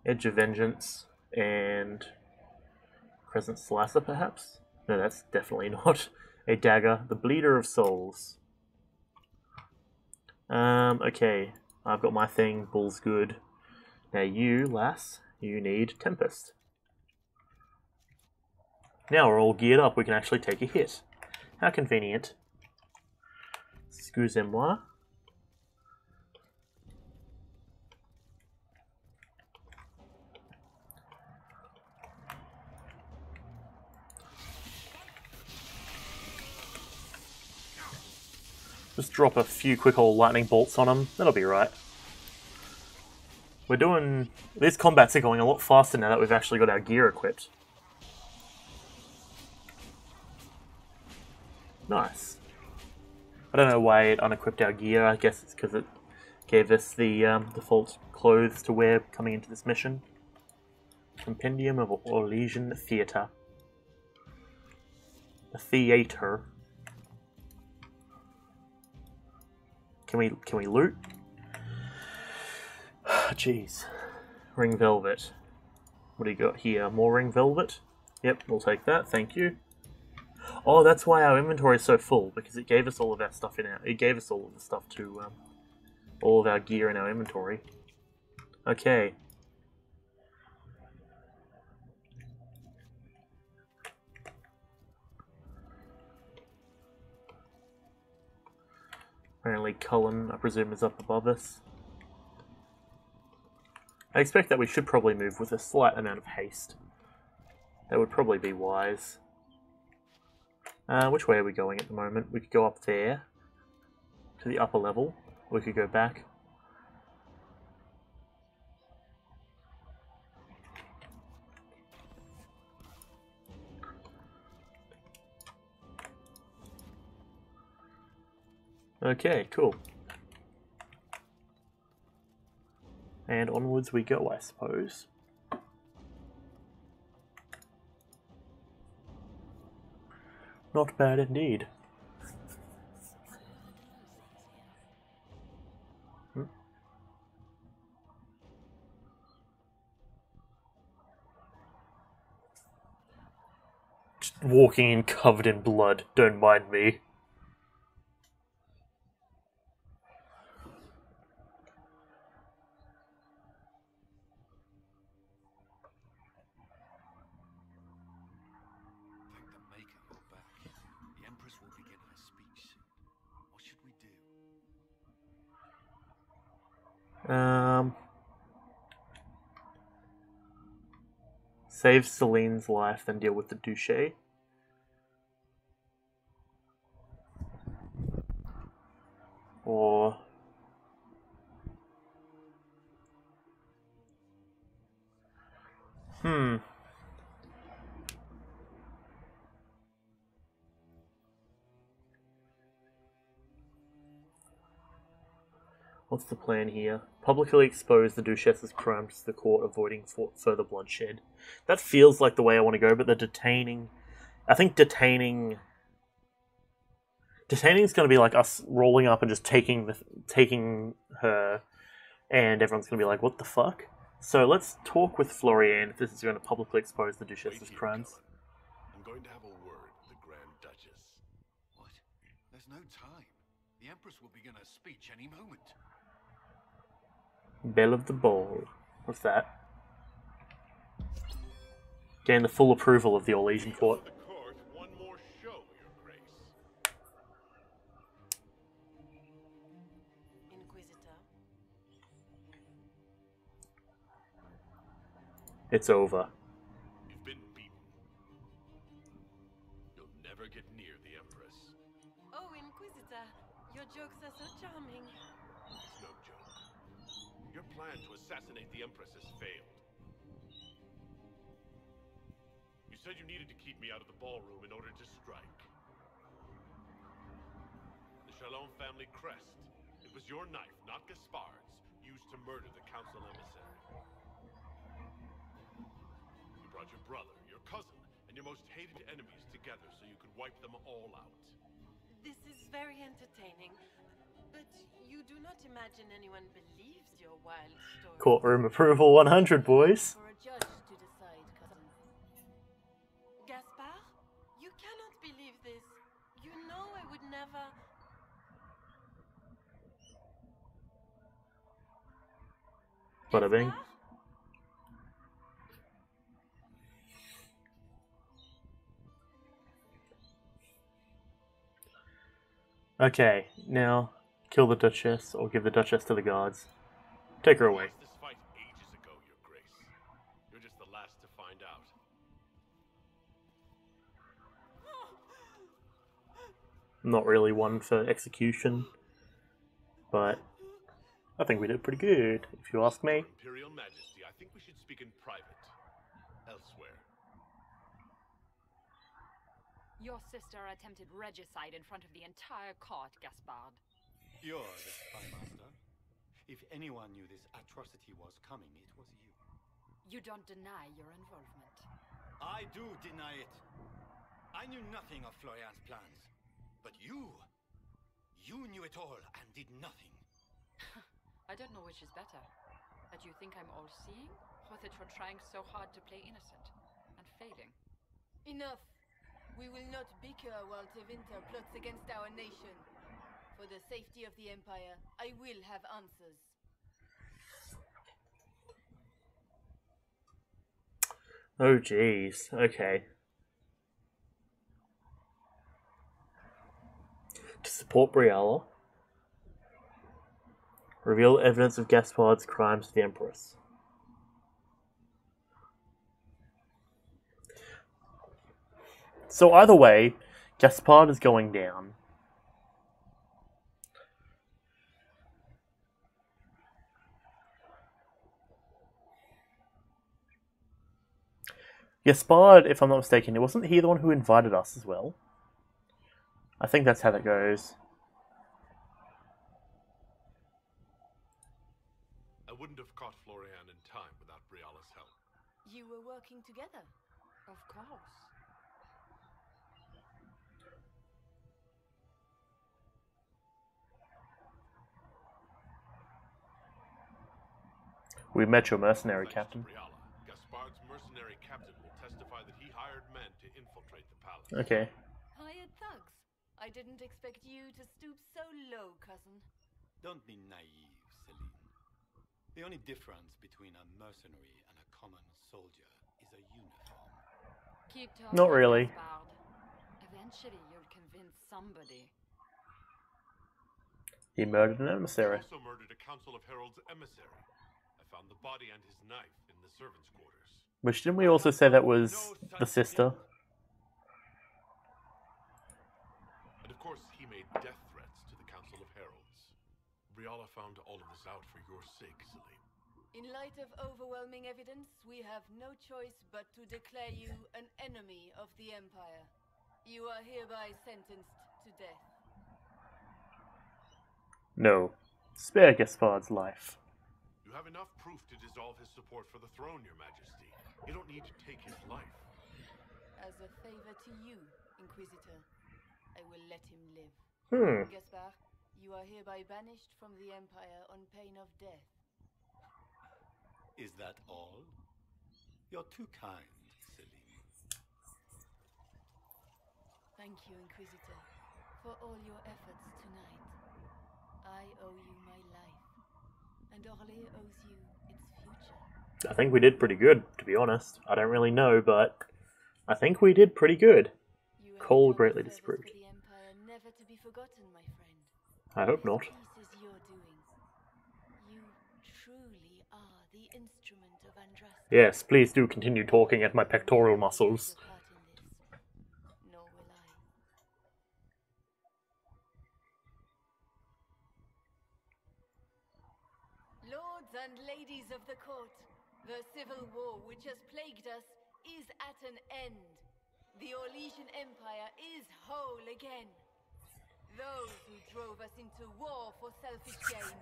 [SPEAKER 1] Edge of Vengeance, and Crescent Slicer, perhaps? No, that's definitely not. A dagger, the Bleeder of Souls. Okay, I've got my thing, Bull's good. Now you, lass, you need Tempest. Now we're all geared up, we can actually take a hit. How convenient. Excusez-moi. Just drop a few quick old lightning bolts on them. That'll be right. We're doing... These combats are going a lot faster now that we've actually got our gear equipped. Nice. I don't know why it unequipped our gear. I guess it's because it gave us the default clothes to wear coming into this mission. Compendium of Orlesian Theatre. A theater. Can we loot? Jeez. Ring velvet. What do you got here? More ring velvet? Yep, we'll take that. Thank you. Oh, that's why our inventory is so full, because it gave us all of our stuff in our... It gave us all of the stuff to... all of our gear in our inventory. Okay. Apparently Cullen, I presume, is up above us. I expect that we should probably move with a slight amount of haste. That would probably be wise. Which way are we going at the moment? We could go up there, to the upper level. We could go back. Okay, cool. And onwards we go, I suppose. Not bad indeed. Just walking in covered in blood, don't mind me. Save Celine's life, then deal with the Duché. Or... What's the plan here? Publicly expose the Duchess's crimes to the court, avoiding further bloodshed. That feels like the way I want to go, but the detaining I think detaining is going to be like us rolling up and just taking her, and everyone's going to be like, "What the fuck?" So let's talk with Florian if this is going to publicly expose the Duchess's crimes.
[SPEAKER 3] I'm going to have a word with the Grand Duchess.
[SPEAKER 7] What? There's no time. The Empress will begin her speech any moment.
[SPEAKER 1] Belle of the Ball. What's that? Gain the full approval of the Orlesian court.
[SPEAKER 3] The court, one more show, Your Grace.
[SPEAKER 5] Inquisitor,
[SPEAKER 1] It's over.
[SPEAKER 3] You've been beaten. You'll never get near the Empress.
[SPEAKER 5] oh Inquisitor, your jokes are so charming.
[SPEAKER 3] It's no joke. Your plan to assassinate the Empress has failed. You said you needed to keep me out of the ballroom in order to strike. The Chalon family crest. It was your knife, not Gaspard's, used to murder the council emissary. You brought your brother, your cousin, and your most hated enemies together so you could wipe them all out.
[SPEAKER 5] This is very entertaining, but you do not imagine anyone believes your wild story.
[SPEAKER 1] Courtroom approval 100, boys.
[SPEAKER 6] For a judge to decide, cousin.
[SPEAKER 5] Gaspard, you cannot believe this. You know I would never.
[SPEAKER 1] Bada bing.
[SPEAKER 5] Gaspard?
[SPEAKER 1] Okay, now kill the Duchess or give the Duchess to the guards. Take her away.
[SPEAKER 3] Lost this fight ages ago, Your Grace. You're just the last to find out.
[SPEAKER 1] Not really one for execution, but I think we did pretty good, if you ask me.
[SPEAKER 3] Imperial Majesty, I think we should speak in private. Elsewhere.
[SPEAKER 2] Your sister attempted regicide in front of the entire court, Gaspard.
[SPEAKER 10] You're the spy master. If anyone knew this atrocity was coming, it was you.
[SPEAKER 2] You don't deny your involvement.
[SPEAKER 10] I do deny it. I knew nothing of Florian's plans. But you knew it all and did nothing.
[SPEAKER 2] I don't know which is better. That you think I'm all-seeing, or that you're trying so hard to play innocent and failing.
[SPEAKER 6] Enough. We will not bicker while Tevinter plots against our nation. For the safety of the Empire, I will have answers.
[SPEAKER 1] Oh jeez, okay. To support Briella, reveal evidence of Gaspard's crimes to the Empress. So either way, Gaspard is going down. Gaspard, if I'm not mistaken, wasn't he the one who invited us as well? I think that's how that goes.
[SPEAKER 3] I wouldn't have caught Florian in time without Briella's help.
[SPEAKER 6] You were working together.
[SPEAKER 2] Of course.
[SPEAKER 1] We met your mercenary
[SPEAKER 3] Thanks
[SPEAKER 1] captain.
[SPEAKER 3] to Briella, Gaspard's mercenary captain will testify that he hired men to infiltrate the palace.
[SPEAKER 1] Okay.
[SPEAKER 6] Hired thugs. I didn't expect you to stoop so low, cousin.
[SPEAKER 10] Don't be naive, Celine. The only difference between a mercenary and a common soldier is a uniform.
[SPEAKER 2] Keep talking,
[SPEAKER 1] Not really.
[SPEAKER 2] Gaspard. Eventually you'll convince somebody.
[SPEAKER 1] He murdered an
[SPEAKER 3] He
[SPEAKER 1] emissary.
[SPEAKER 3] also murdered a Council of Heralds emissary. I found the body and his knife in the servants' quarters.
[SPEAKER 1] Which didn't we also say that was the sister?
[SPEAKER 3] And of course, he made death threats to the Council of Heralds. Briella found all of this out for your sake, Celine.
[SPEAKER 6] In light of overwhelming evidence, we have no choice but to declare you an enemy of the Empire. You are hereby sentenced to death.
[SPEAKER 1] No. Spare Gaspard's life.
[SPEAKER 3] You have enough proof to dissolve his support for the throne, Your Majesty. You don't need to take his life.
[SPEAKER 6] As a favor to you, Inquisitor. I will let him live. Gaspard, you are hereby banished from the Empire on pain of death.
[SPEAKER 10] Is that all? You're too kind, Celine.
[SPEAKER 6] Thank you, Inquisitor, for all your efforts tonight. I owe you my life, and Orlais owes you its future.
[SPEAKER 1] I think we did pretty good, to be honest. I don't really know, but I think we did pretty good. Cole greatly disapproved.
[SPEAKER 6] The Empire never to be forgotten, my friend.
[SPEAKER 1] I hope not.
[SPEAKER 6] This is your doing. You truly are the instrument of Andraste.
[SPEAKER 1] Yes, please do continue talking at my pectoral muscles.
[SPEAKER 6] Nor will I. Lords and ladies of the court, the civil war which has plagued us is at an end. The Orlesian Empire is whole again. Those who drove us into war for selfish gain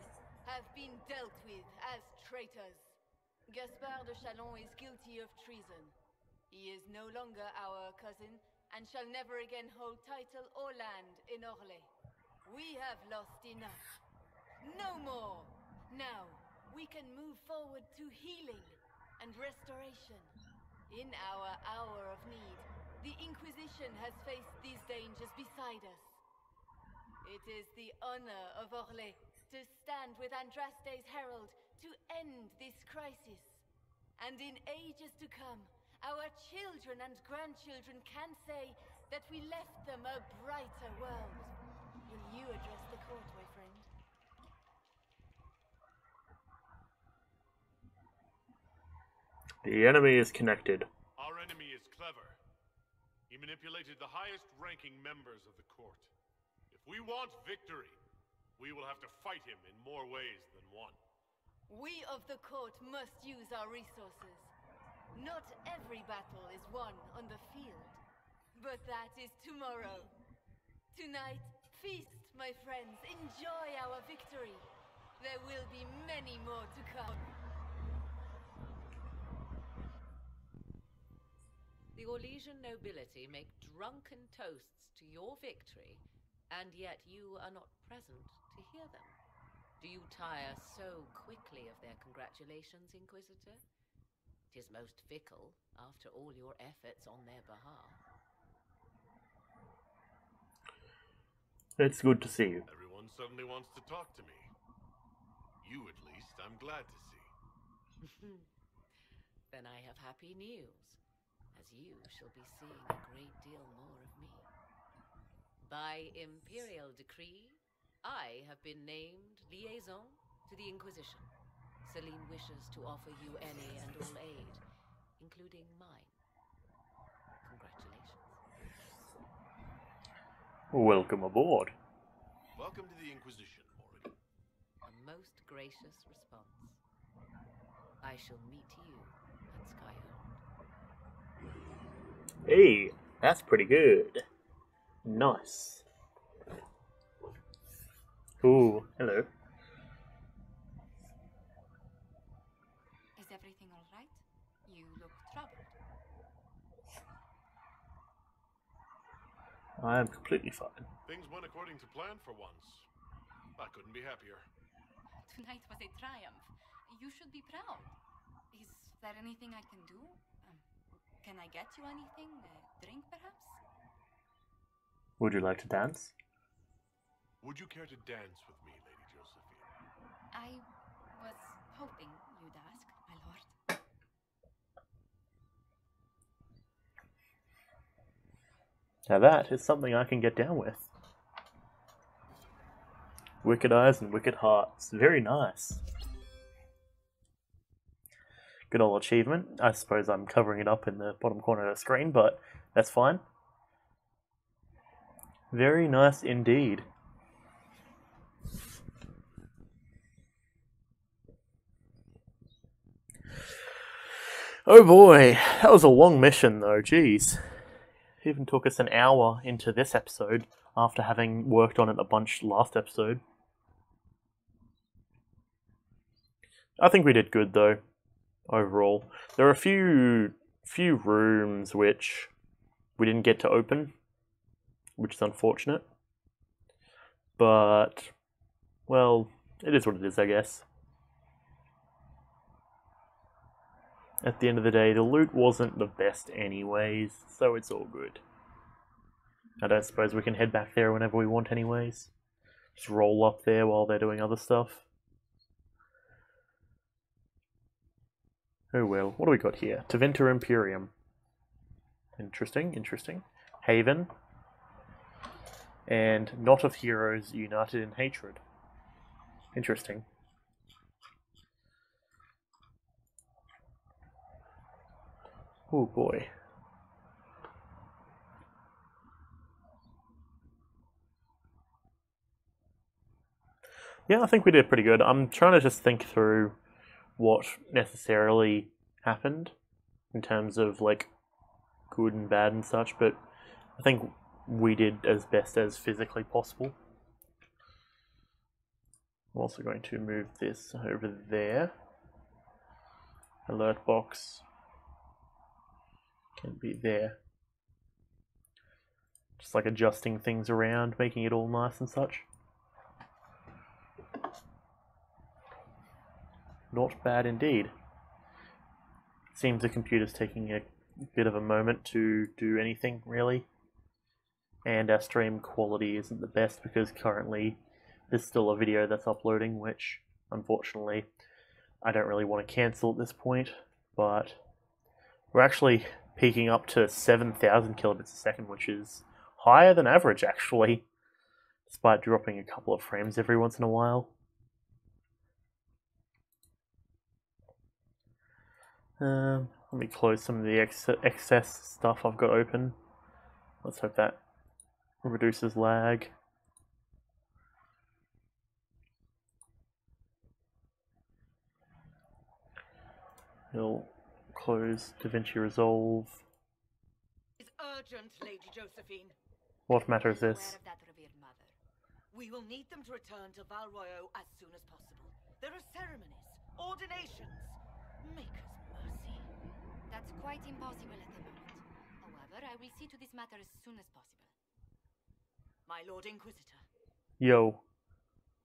[SPEAKER 6] have been dealt with as traitors. Gaspard de Chalon is guilty of treason. He is no longer our cousin and shall never again hold title or land in Orlais. We have lost enough. No more! Now, we can move forward to healing and restoration. In our hour of need, the Inquisition has faced these dangers beside us. It is the honor of Orlais to stand with Andraste's herald to end this crisis. And in ages to come, our children and grandchildren can say that we left them a brighter world. Will you address the court, my friend?
[SPEAKER 1] The enemy is connected.
[SPEAKER 3] Our enemy is clever. He manipulated the highest-ranking members of the court. If we want victory, we will have to fight him in more ways than one.
[SPEAKER 6] We of the court must use our resources. Not every battle is won on the field, but that is tomorrow. Tonight, feast, my friends. Enjoy our victory. There will be many more to come.
[SPEAKER 11] The Orlesian nobility make drunken toasts to your victory, and yet you are not present to hear them. Do you tire so quickly of their congratulations, Inquisitor? 'Tis most fickle, after all your efforts on their behalf.
[SPEAKER 1] It's good to see you.
[SPEAKER 3] Everyone suddenly wants to talk to me. You, at least, I'm glad to see.
[SPEAKER 11] Then I have happy news, as you shall be seeing a great deal more of me. By imperial decree, I have been named liaison to the Inquisition. Celine wishes to offer you any and all aid, including mine. Congratulations.
[SPEAKER 1] Welcome aboard.
[SPEAKER 3] Welcome to the Inquisition, Morrigan.
[SPEAKER 11] A most gracious response. I shall meet you at Skyhold.
[SPEAKER 1] Hey, that's pretty good. Nice. Ooh, hello.
[SPEAKER 2] Is everything all right? You look troubled.
[SPEAKER 1] I am completely fine.
[SPEAKER 3] Things went according to plan for once. I couldn't be happier.
[SPEAKER 2] Tonight was a triumph. You should be proud. Is there anything I can do? Can I get you anything? A drink, perhaps?
[SPEAKER 1] Would you like to dance?
[SPEAKER 3] Would you care to dance with me, Lady Josephine?
[SPEAKER 2] I was hoping you'd ask, my lord.
[SPEAKER 1] Now that is something I can get down with. Wicked eyes and wicked hearts. Very nice. Good old achievement. I suppose I'm covering it up in the bottom corner of the screen, but that's fine. Very nice indeed. Oh boy, that was a long mission though, jeez. It even took us an hour into this episode after having worked on it a bunch last episode. I think we did good though, overall. There are a few rooms which we didn't get to open, which is unfortunate. But, well, it is what it is, I guess. At the end of the day, the loot wasn't the best anyways, so it's all good. I don't suppose we can head back there whenever we want anyways. Just roll up there while they're doing other stuff. Oh well, what do we got here? Teventer Imperium. Interesting, interesting. Haven. And Knot of Heroes United in Hatred. Interesting. Oh boy. Yeah, I think we did pretty good. I'm trying to just think through what necessarily happened in terms of like good and bad and such, but I think we did as best as physically possible. I'm also going to move this over there. Alert box can be there. Just like adjusting things around, making it all nice and such. Not bad indeed. Seems the computer's taking a bit of a moment to do anything, really. And our stream quality isn't the best because currently there's still a video that's uploading, which, unfortunately, I don't really want to cancel at this point, but we're actually peaking up to 7,000 kilobits a second, which is higher than average, actually, despite dropping a couple of frames every once in a while. Let me close some of the excess stuff I've got open. Let's hope that reduces lag. We'll close DaVinci Resolve.
[SPEAKER 11] It's urgent, Lady Josephine.
[SPEAKER 1] What matter is this?
[SPEAKER 11] We will need them to return to Val Royeaux as soon as possible. There are ceremonies, ordinations. Make us mercy.
[SPEAKER 2] That's quite impossible at the moment. However, I will see to this matter as soon as possible.
[SPEAKER 11] My Lord Inquisitor.
[SPEAKER 1] Yo.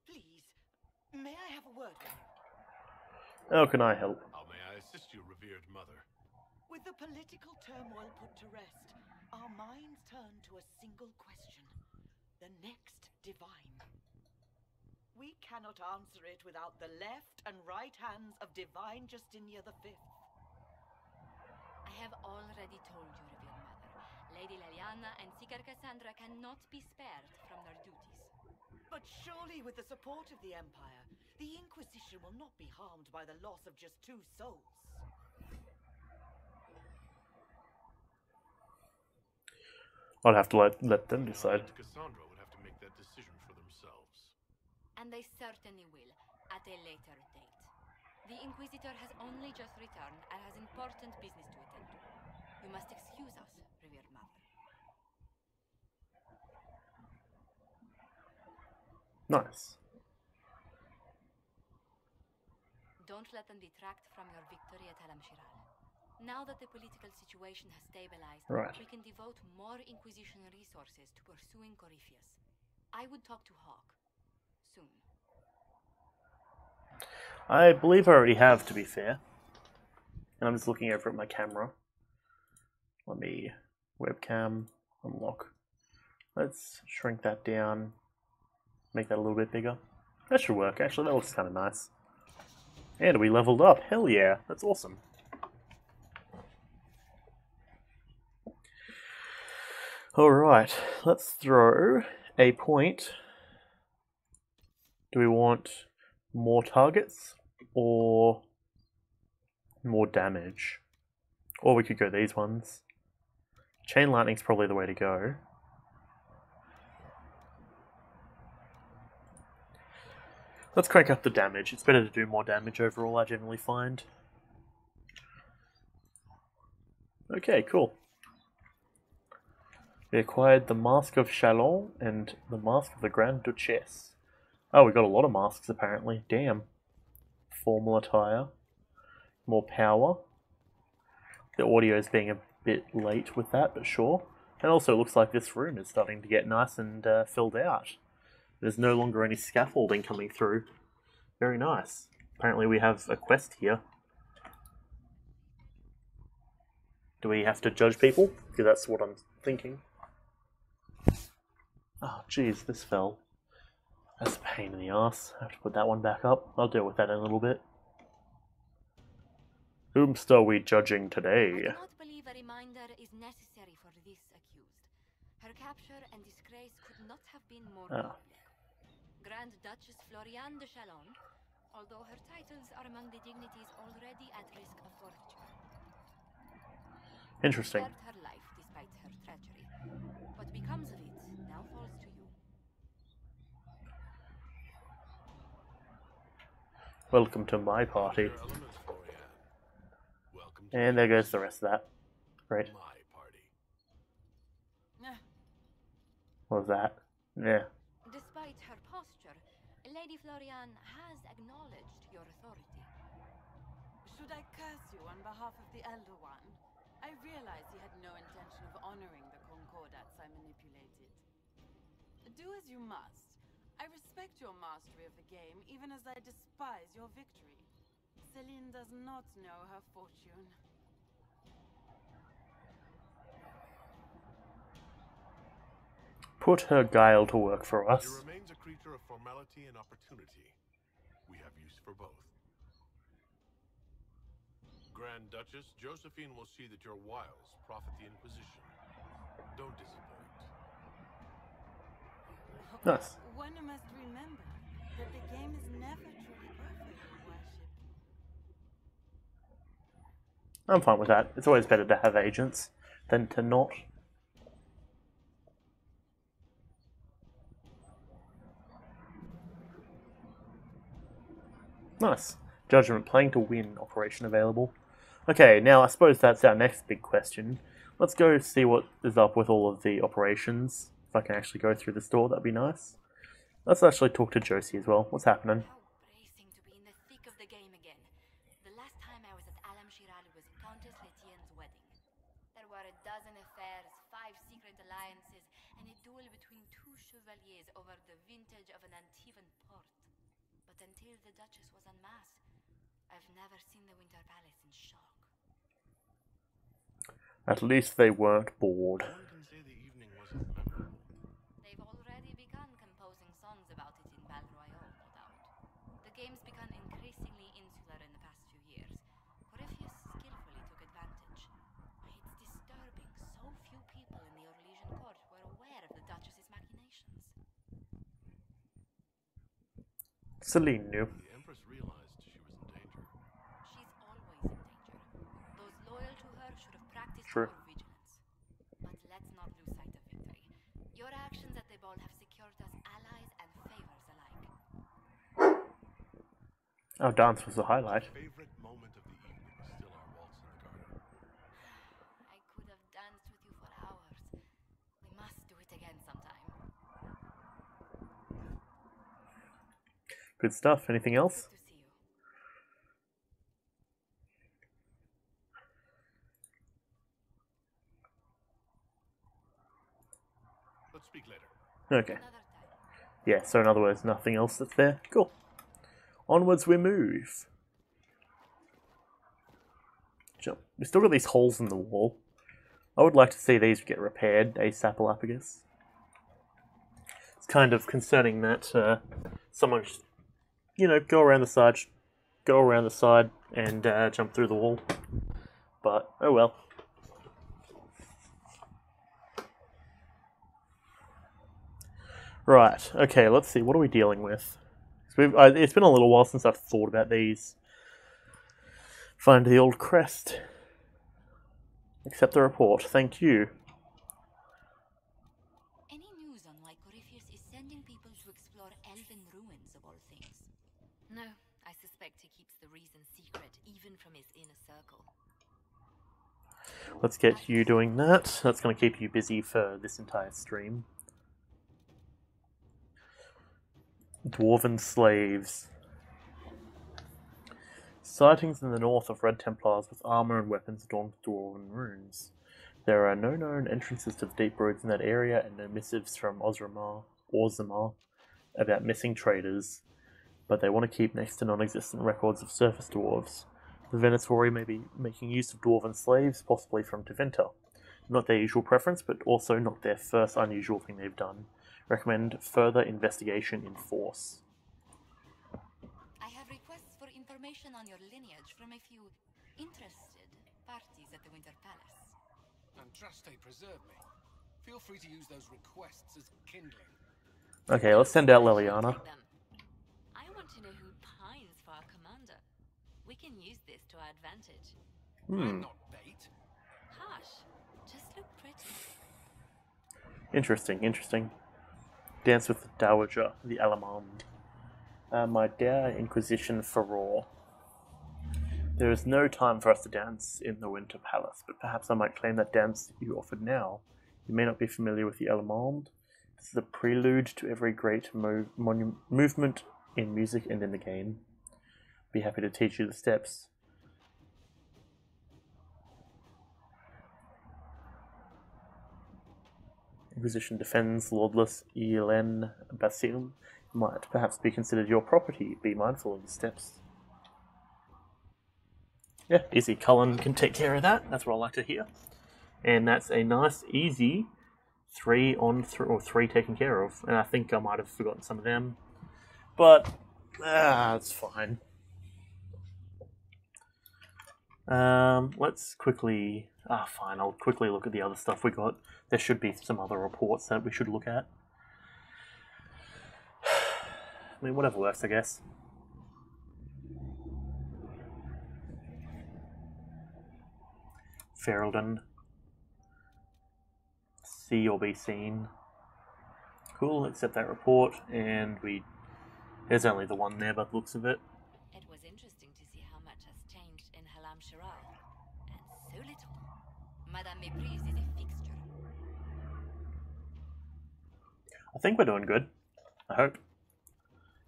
[SPEAKER 11] Please, may I have a word with you?
[SPEAKER 1] How can I help?
[SPEAKER 3] How may I assist you, revered mother?
[SPEAKER 11] With the political turmoil put to rest, our minds turn to a single question. The next divine. We cannot answer it without the left and right hands of Divine Justinia V.
[SPEAKER 2] I have already told you, revered mother. Lady Leliana and Seeker Cassandra cannot be spared from their duties.
[SPEAKER 11] But surely with the support of the Empire, the Inquisition will not be harmed by the loss of just 2 souls.
[SPEAKER 1] I'd have to let them decide.
[SPEAKER 3] Cassandra would have to make that decision for themselves.
[SPEAKER 2] And they certainly will, at a later date. The Inquisitor has only just returned and has important business to attend to. You must excuse us, revered mother.
[SPEAKER 1] Nice.
[SPEAKER 2] Don't let them detract from your victory at Alam-Shiral. Now that the political situation has stabilized, we can devote more Inquisition resources to pursuing Corypheus. I would talk to Hawk. Soon.
[SPEAKER 1] I believe I already have, to be fair. And I'm just looking over at my camera. Let me... webcam, unlock. Let's shrink that down. Make that a little bit bigger. That should work, actually. That looks kind of nice. And we leveled up. Hell yeah, that's awesome. Alright, let's throw a point. Do we want more targets or more damage? Or we could go these ones. Chain lightning's probably the way to go. Let's crank up the damage. It's better to do more damage overall, I generally find. Okay, cool. We acquired the Mask of Chalon and the Mask of the Grand Duchess. Oh, we got a lot of masks apparently. Damn. Formal attire. More power. The audio is being a bit late with that, but sure. And also it looks like this room is starting to get nice and filled out. There's no longer any scaffolding coming through. Very nice. Apparently we have a quest here. Do we have to judge people? Because that's what I'm thinking. Oh, jeez, this fell. That's a pain in the ass. I have to put that one back up. I'll deal with that in a little bit. Whomst are we judging today?
[SPEAKER 2] I do not believe a reminder is necessary for this accused. Her capture and disgrace could not have been more public. Grand Duchess Floriane de Chalon, although her titles are among the dignities already at risk of forfeiture.
[SPEAKER 1] Interesting.
[SPEAKER 2] She spared her life despite her treachery. What becomes of it now falls to you.
[SPEAKER 1] Welcome to my party. And there goes the rest of that. Great. What was that? Yeah.
[SPEAKER 2] Despite her posture, Lady Floriane has acknowledged your authority.
[SPEAKER 5] Should I curse you on behalf of the Elder One? I realize you had no intention of honoring the concordats I manipulated. Do as you must. I respect your mastery of the game, even as I despise your victory. Celine does not know her fortune.
[SPEAKER 1] Put her guile to work for us.
[SPEAKER 3] She remains a creature of formality and opportunity. We have use for both. Grand Duchess, Josephine will see that your wiles profit the Inquisition. Don't disappoint.
[SPEAKER 1] Nice.
[SPEAKER 5] One must remember that the game is never truly over, Your Worship.
[SPEAKER 1] I'm fine with that. It's always better to have agents than to not. Nice. Judgment playing to win operation available. Okay, now I suppose that's our next big question. Let's go see what is up with all of the operations. If I can actually go through the store, that'd be nice. Let's actually talk to Josie as well. What's happening?
[SPEAKER 2] How bracing to be in the thick of the game again. The last time I was at Alam-Shiral was Countess Letienne's wedding. There were a dozen affairs, 5 secret alliances, and a duel between 2 chevaliers over the vintage of an Antivan port. But until the Duchess was unmasked, I've never seen the Winter Palace in shock.
[SPEAKER 1] At least they weren't bored.
[SPEAKER 3] One can say the evening wasn't memorable.
[SPEAKER 2] They've already begun composing songs about it in Val Royale, no doubt. The game's become increasingly insular in the past few years. Corypheus skillfully took advantage. It's disturbing so few people in the Orlesian court were aware of the Duchess's machinations.
[SPEAKER 1] Celine knew.
[SPEAKER 3] The Empress realized she was in danger.
[SPEAKER 2] She's always in danger. Those loyal to her should have practiced
[SPEAKER 1] True.
[SPEAKER 2] more vigilance. But let's not lose sight of victory. Your actions at the ball have secured us allies and favors alike.
[SPEAKER 1] Our dance was the highlight.
[SPEAKER 3] My favorite moment of the evening was still our waltz in the garden.
[SPEAKER 2] I could have danced with you for hours. We must do it again sometime.
[SPEAKER 1] Good stuff. Anything else?
[SPEAKER 2] Good to see you.
[SPEAKER 3] Let's speak later.
[SPEAKER 1] Okay.
[SPEAKER 2] Another time.
[SPEAKER 1] Yeah, so in other words, nothing else that's there. Cool. Onwards we move. Jump. We still got these holes in the wall. I would like to see these get repaired ASAP, I guess. It's kind of concerning that someone should, go around the side and jump through the wall. But, oh well. Right, okay, let's see, what are we dealing with? So it's been a little while since I've thought about these. Find the old crest. Accept the report, thank you.
[SPEAKER 2] Any news on why Corypheus is sending people to explore elven ruins of all things?
[SPEAKER 8] No, I suspect he keeps the reason secret, even from his inner circle.
[SPEAKER 1] Let's get you doing that. That's going to keep you busy for this entire stream. Dwarven slaves. Sightings in the north of Red Templars with armor and weapons adorned with dwarven runes. There are no known entrances to the deep roads in that area, and no missives from Orzammar about missing traders, but they want to keep next to non-existent records of surface dwarves. The Venatori may be making use of dwarven slaves, possibly from Tevinter. Not their usual preference, but also not their first unusual thing they've done. Recommend further investigation in force.
[SPEAKER 2] I have requests for information on your lineage from a few interested parties at the Winter Palace.
[SPEAKER 7] Andraste preserve me. Feel free to use those requests as kindling.
[SPEAKER 1] Okay, let's send out Liliana.
[SPEAKER 2] I want to know who pines for our commander. We can use this to our advantage.
[SPEAKER 7] I'm not bait.
[SPEAKER 2] Hush. Just look pretty.
[SPEAKER 1] Interesting. Dance with the Dowager, the Alamand. My dear Inquisition Furore. There is no time for us to dance in the Winter Palace, but perhaps I might claim that dance you offered now. You may not be familiar with the Alamand. This is a prelude to every great movement in music and in the game. Be happy to teach you the steps. Inquisition defends lordless Elen Basil. Might perhaps be considered your property. Be mindful of the steps. Yeah, easy. Cullen can take care of that. That's what I like to hear. And that's a nice, easy 3 on 3, or 3 taken care of. And I think I might have forgotten some of them. But, it's fine. Let's quickly... fine, I'll quickly look at the other stuff we got. There should be some other reports that we should look at. I mean, whatever works, I guess. Ferelden. See or be seen. Cool, accept that report, and there's only the one there by the looks of it.
[SPEAKER 2] It was interesting to see how much has changed in Halam Shiral, and so little. Madame Méprise is a fixture.
[SPEAKER 1] I think we're doing good. I hope.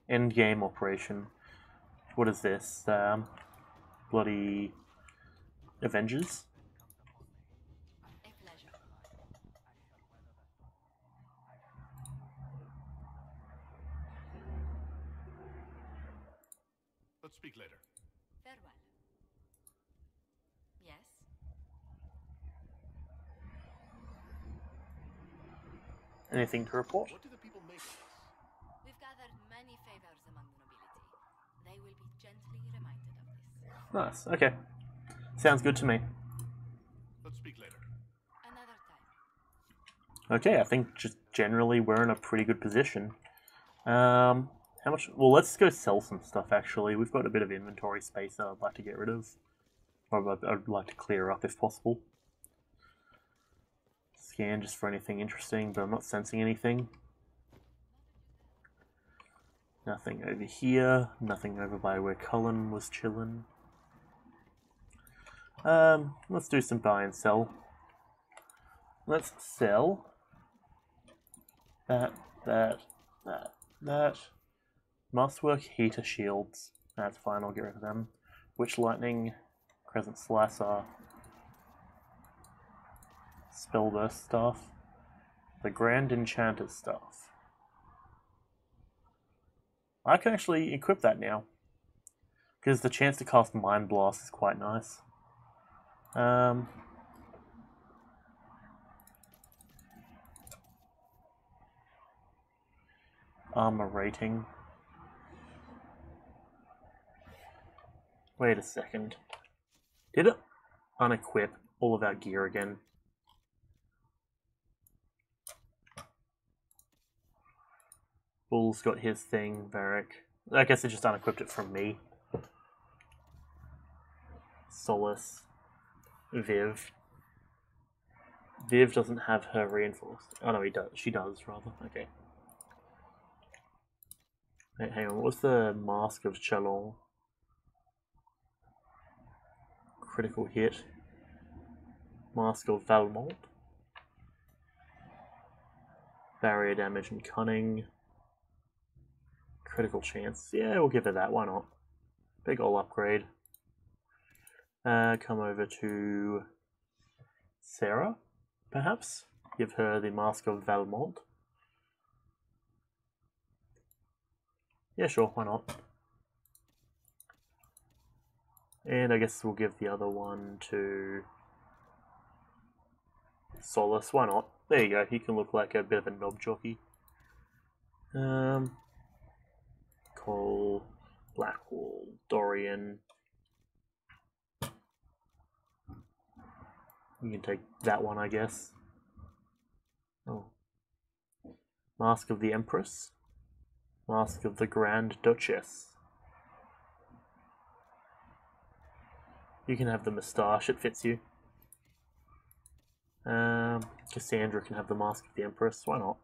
[SPEAKER 1] End game operation. What is this? Bloody Avengers?
[SPEAKER 2] A pleasure.
[SPEAKER 3] Let's speak later.
[SPEAKER 2] Farewell. Yes?
[SPEAKER 1] Anything to report?
[SPEAKER 3] What do the people make of us?
[SPEAKER 2] We've gathered many favors among the nobility. They will be gently reminded of this.
[SPEAKER 1] Nice, okay. Sounds good to me.
[SPEAKER 3] Let's speak later.
[SPEAKER 2] Another time.
[SPEAKER 1] Okay, I think just generally we're in a pretty good position. How much? Well, let's go sell some stuff, actually. We've got a bit of inventory space that I'd like to get rid of. Or I'd like to clear up if possible. Scan just for anything interesting, but I'm not sensing anything. Nothing over here. Nothing over by where Cullen was chilling. Let's do some buy and sell. Let's sell that. Masterwork heater shields. That's fine, I'll get rid of them. Witch lightning, crescent slicer, spellburst stuff, the grand enchanter's stuff. I can actually equip that now, because the chance to cast Mind Blast is quite nice. Armor rating. Wait a second. Did it unequip all of our gear again? Bull's got his thing, Varric. I guess it just unequipped it from me. Solace. Viv. Viv doesn't have her reinforced. Oh no, he does. She does, rather. Okay. Wait, hang on. What was the Mask of Chalon? Critical hit. Mask of Valmont. Barrier damage and cunning. Critical chance. Yeah, we'll give her that. Why not? Big ol' upgrade. Come over to Sarah. perhaps? Give her the Mask of Valmont. Yeah, sure, why not? And I guess we'll give the other one to Solus, why not? There you go, he can look like a bit of a knob jockey. Cole, Blackwall, Dorian. You can take that one, I guess. Oh. Mask of the Empress. Mask of the Grand Duchess. You can have the moustache, it fits you. Cassandra can have the Mask of the Empress, why not?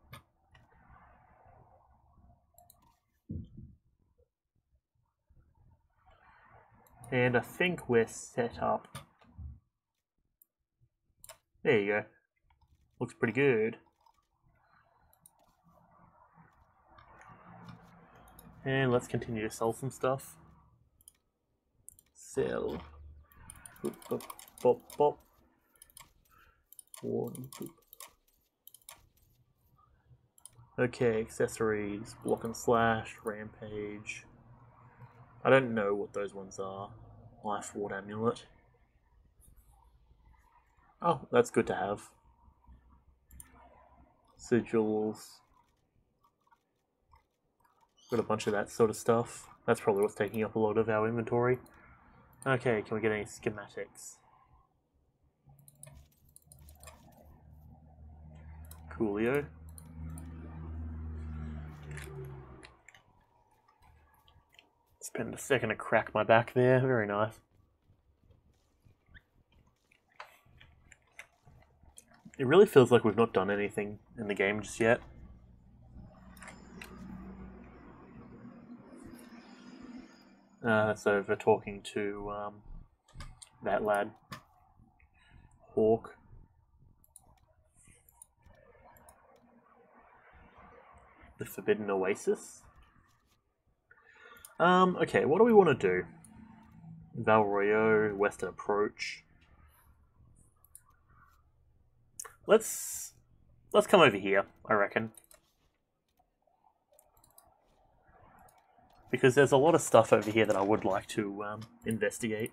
[SPEAKER 1] And I think we're set up. There you go. Looks pretty good. And let's continue to sell some stuff. Sell. Boop, boop, bop, bop. One, boop. Okay, accessories, block and slash, rampage. I don't know what those ones are. Life Ward Amulet. Oh, that's good to have. Sigils. Got a bunch of that sort of stuff. That's probably what's taking up a lot of our inventory. Okay, can we get any schematics? Coolio. Spend a second to crack my back there. Very nice. It really feels like we've not done anything in the game just yet. That's over talking to that lad. Hawk. The Forbidden Oasis. Okay, what do we want to do? Val Royeaux, Western Approach. Let's come over here, I reckon. Because there's a lot of stuff over here that I would like to investigate.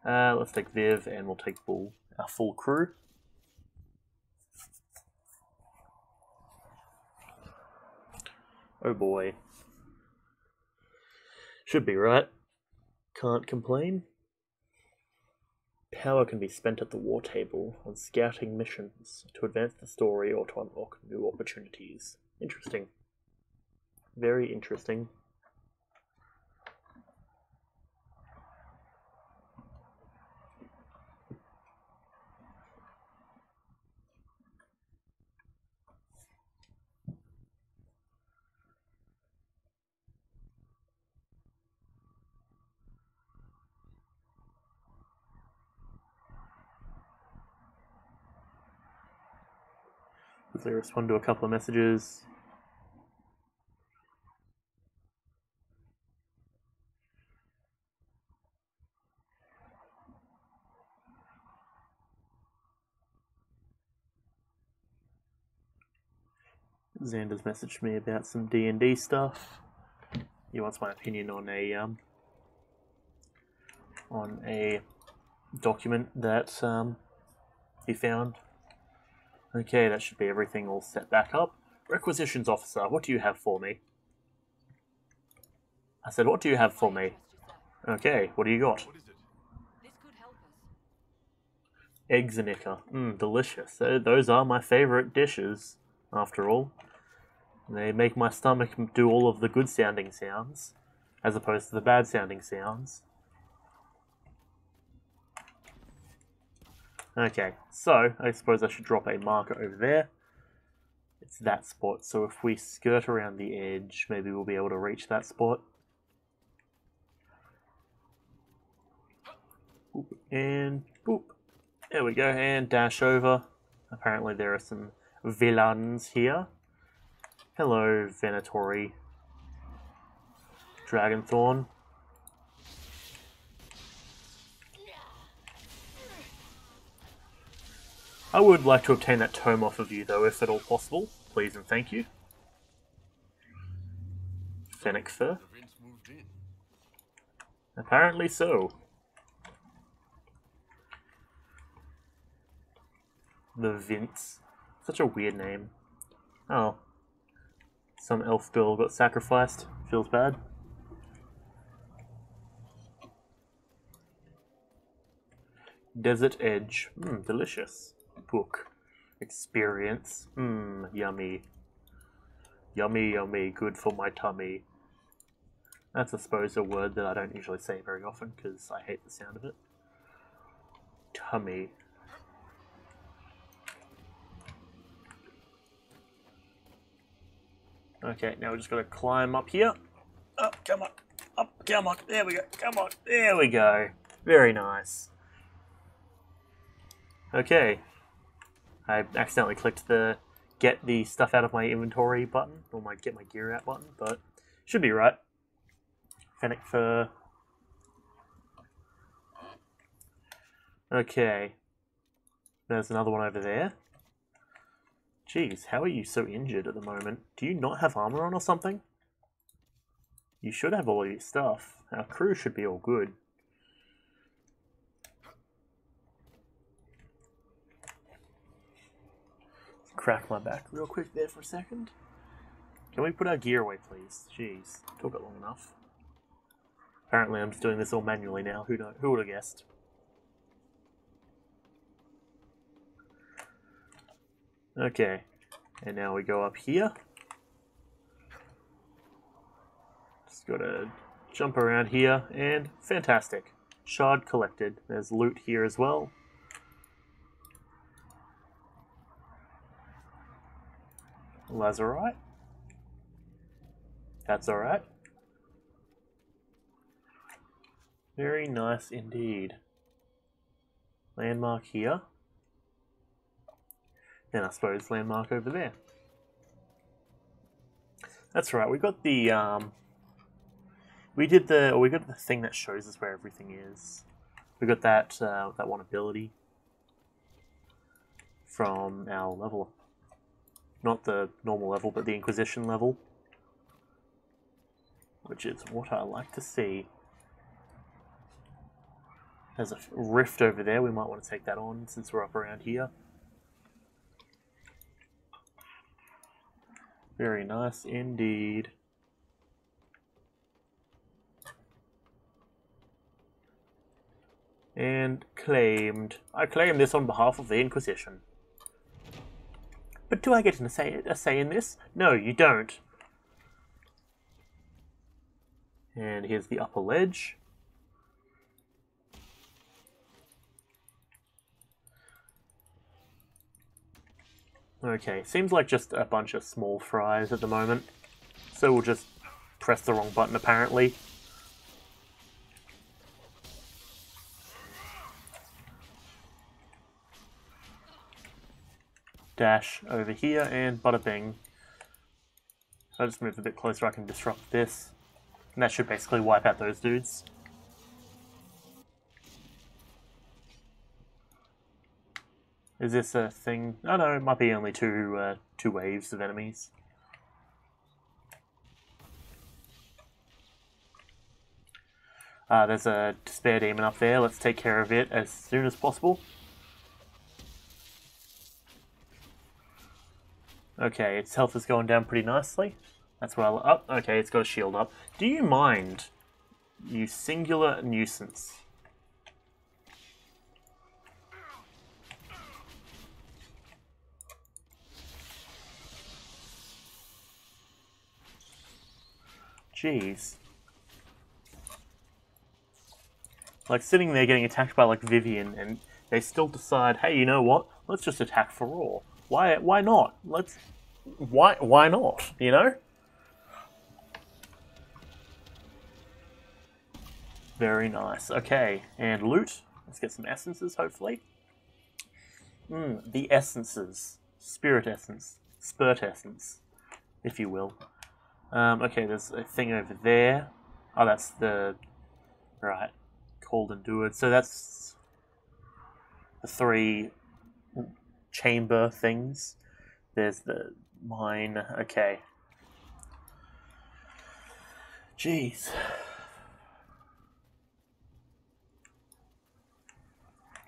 [SPEAKER 1] Let's take Viv and we'll take Bull, our full crew. Oh boy. Should be right. Can't complain. Power can be spent at the war table on scouting missions to advance the story or to unlock new opportunities. Interesting. Very interesting. Quickly respond to a couple of messages. Xander's messaged me about some D&D stuff. He wants my opinion on a document that he found. Okay, that should be everything all set back up. Requisitions Officer, what do you have for me? I said, what do you have for me? Okay, what do you got? Eggs and ichor. Delicious. Those are my favourite dishes, after all. They make my stomach do all of the good sounding sounds, as opposed to the bad sounding sounds. Okay, so I suppose I should drop a marker over there. It's that spot, so if we skirt around the edge, maybe we'll be able to reach that spot. Boop, and boop. There we go, and dash over. Apparently there are some villains here. Hello, Venatori. Dragonthorn. I would like to obtain that tome off of you, though, if at all possible. Please and thank you. Fennec fur. Apparently so. The Vince. Such a weird name. Oh. Some elf girl got sacrificed. Feels bad. Desert Edge. Delicious. Book. Experience. Yummy. Yummy, yummy. Good for my tummy. That's, I suppose, a word that I don't usually say very often because I hate the sound of it. Tummy. Okay, now we're just going to climb up here. Up, come on. Up, come on. There we go. Come on. There we go. Very nice. Okay. I accidentally clicked the get the stuff out of my inventory button, or my get my gear out button, but should be right. Fennec fur. Okay. There's another one over there. Jeez, how are you so injured at the moment? Do you not have armor on or something? You should have all your stuff. Our crew should be all good. Crack my back real quick there for a second. Can we put our gear away, please? Jeez, took it long enough. Apparently I'm just doing this all manually now. Who would have guessed? Okay, and now we go up here. Just gotta jump around here, and fantastic. Shard collected. There's loot here as well. Lazarite. That's alright. Very nice indeed. Landmark here. Then I suppose landmark over there. That's right, we got the we got the thing that shows us where everything is. We got that that one ability from our level. Not the normal level, but the Inquisition level. Which is what I like to see. There's a rift over there, we might want to take that on since we're up around here. Very nice indeed. And claimed. I claim this on behalf of the Inquisition. But do I get a say in this? No, you don't. And here's the upper ledge. Okay, seems like just a bunch of small fries at the moment. So we'll just press the wrong button apparently. Dash over here and bada bing. I'll just move a bit closer, I can disrupt this. And that should basically wipe out those dudes. Is this a thing? Oh no, it might be only two waves of enemies. There's a despair demon up there. Let's take care of it as soon as possible. Okay, its health is going down pretty nicely. That's well up. Okay, it's got a shield up. Do you mind, you singular nuisance? Jeez. Like sitting there getting attacked by like Vivian, and they still decide, hey, you know what? Let's just attack for all. Why not? Why not? You know? Very nice. Okay, and loot. Let's get some essences, hopefully. The essences. Spirit essence. Spurt essence, if you will. Okay, there's a thing over there. Oh, that's the... Right. Cold Endured. So that's the 3 chamber things. There's the mine. Okay. Jeez.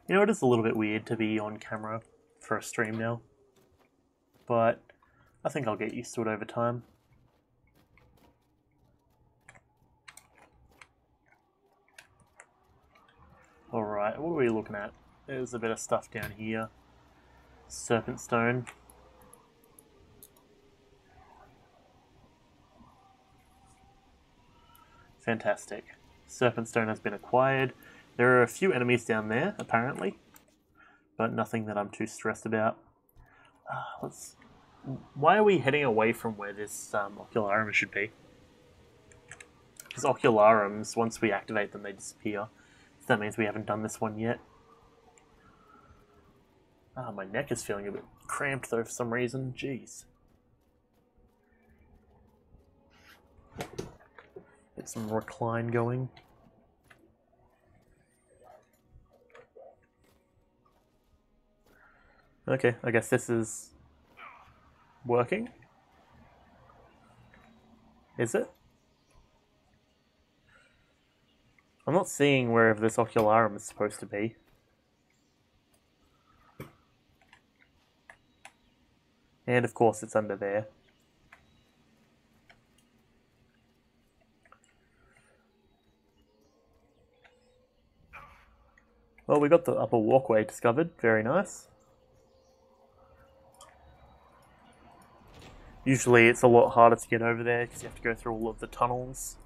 [SPEAKER 1] You know, it is a little bit weird to be on camera for a stream now, but I think I'll get used to it over time. Alright, what are we looking at? There's a bit of stuff down here. Serpent stone. Fantastic. Serpent stone has been acquired. There are a few enemies down there, apparently, but nothing that I'm too stressed about. Why are we heading away from where this ocularum should be? Because ocularums, once we activate them, they disappear. So that means we haven't done this one yet. My neck is feeling a bit cramped though for some reason. Jeez. Get some recline going. Okay, I guess this is working. Is it? I'm not seeing wherever this ocularum is supposed to be. And of course it's under there. Well, we got the upper walkway discovered. Very nice. Usually it's a lot harder to get over there because you have to go through all of the tunnels.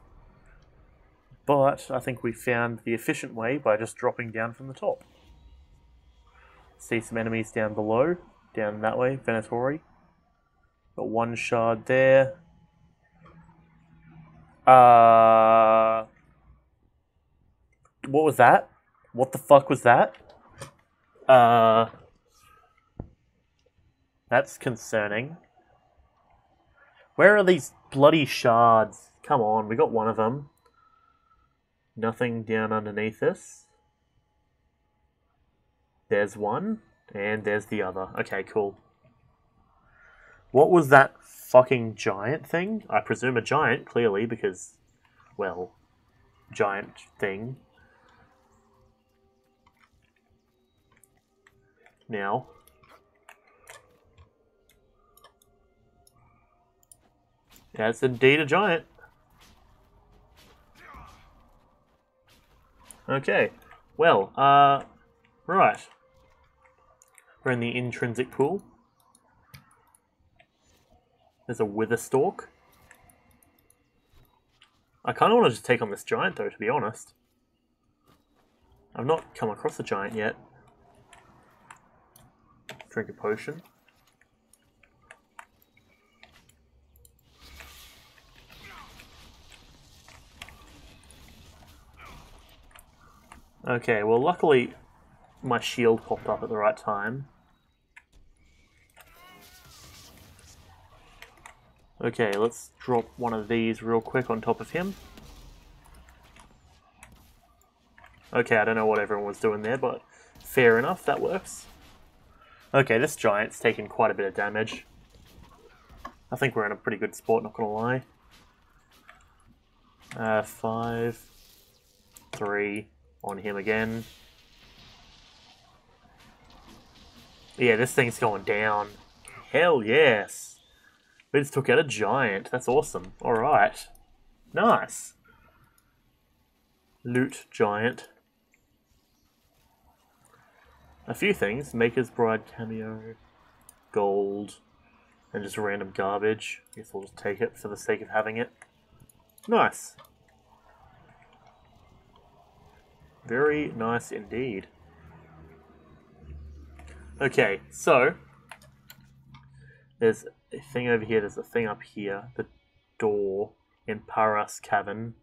[SPEAKER 1] But I think we found the efficient way by just dropping down from the top. See some enemies down below, down that way, Venatori. Got one shard there. What was that? What the fuck was that? That's concerning. Where are these bloody shards? Come on, we got one of them. Nothing down underneath us. There's one, and there's the other. Okay, cool. What was that fucking giant thing? I presume a giant, clearly, because, well, giant thing. Now. Yeah, it's indeed a giant. Okay, well, right. We're in the intrinsic pool. There's a wither stalk. I kind of want to just take on this giant, though, to be honest. I've not come across a giant yet. Drink a potion. Okay, well luckily my shield popped up at the right time. Okay, let's drop one of these real quick on top of him. Okay, I don't know what everyone was doing there, but fair enough, that works. Okay, this giant's taken quite a bit of damage. I think we're in a pretty good spot, not gonna lie. 5, 3... on him again. Yeah, this thing's going down. Hell yes. We just took out a giant. That's awesome. Alright. Nice. Loot giant. A few things. Maker's Bride cameo. Gold. And just random garbage. I guess we'll just take it for the sake of having it. Nice. Very nice indeed. Okay, so there's a thing over here, there's a thing up here, the door in Paras Cavern.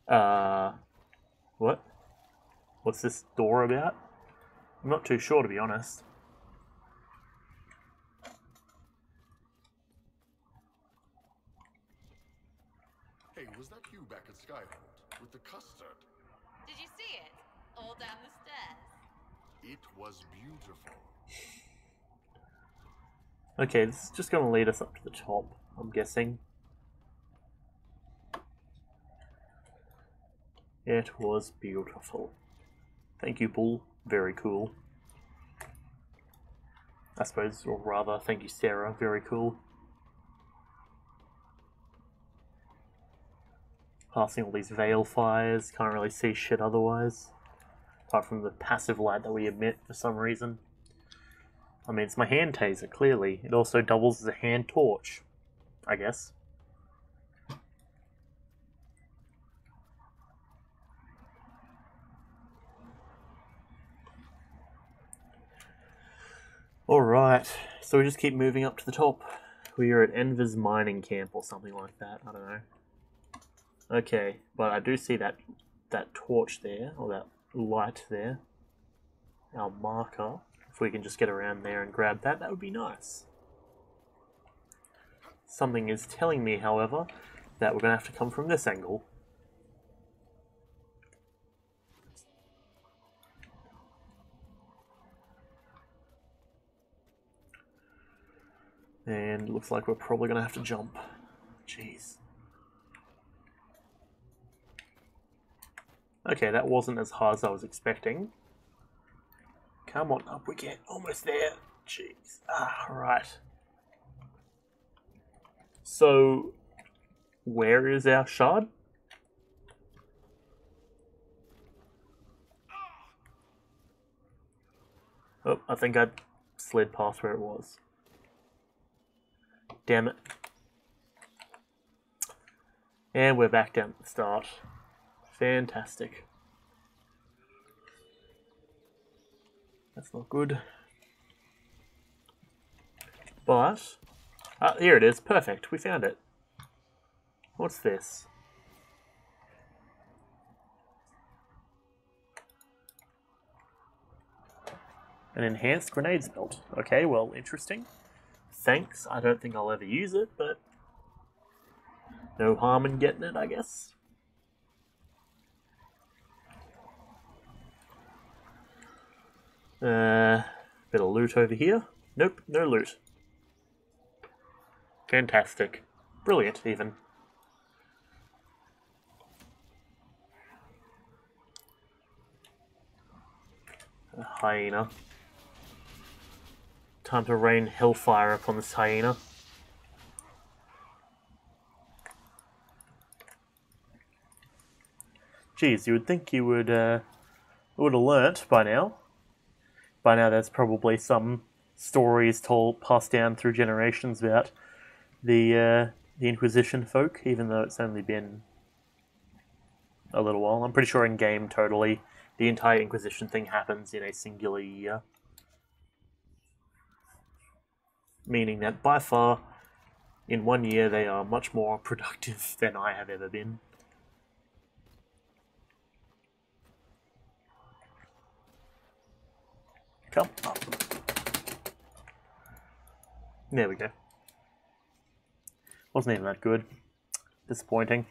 [SPEAKER 1] What? What's this door about? I'm not too sure, to be honest.
[SPEAKER 12] Hey, was that you back at Skyhold with the custard?
[SPEAKER 8] Did you see it? All down the stairs.
[SPEAKER 12] It was beautiful.
[SPEAKER 1] Okay, this is just going to lead us up to the top, I'm guessing. It was beautiful. Thank you, Bull. Very cool. I suppose, or rather, thank you, Sarah. Very cool. Passing all these veil fires, can't really see shit otherwise. Apart from the passive light that we emit for some reason. I mean, it's my hand taser, clearly. It also doubles as a hand torch, I guess. Alright, so we just keep moving up to the top. We are at Enver's mining camp or something like that, I don't know. Okay, but I do see that torch there, or that light there. Our marker. If we can just get around there and grab that, that would be nice. Something is telling me, however, that we're going to have to come from this angle. And it looks like we're probably going to have to jump. Jeez. Okay, that wasn't as hard as I was expecting. Come on, up we get. Almost there. Jeez. Ah, right. So, where is our shard? Oh, I think I slid past where it was. Damn it. And we're back down at the start. Fantastic. That's not good. But, here it is. Perfect. We found it. What's this? An enhanced grenades belt. Okay, well, interesting. Thanks. I don't think I'll ever use it, but no harm in getting it, I guess. Bit of loot over here. Nope, no loot. Fantastic. Brilliant, even. A hyena. Time to rain hellfire upon this hyena. Geez, you would think you would have learnt by now. By now there's probably some stories passed down through generations about the Inquisition folk, even though it's only been a little while. I'm pretty sure in game totally the entire Inquisition thing happens in a singular year. Meaning that by far, in 1 year they are much more productive than I have ever been. Come up. There we go. Wasn't even that good. Disappointing.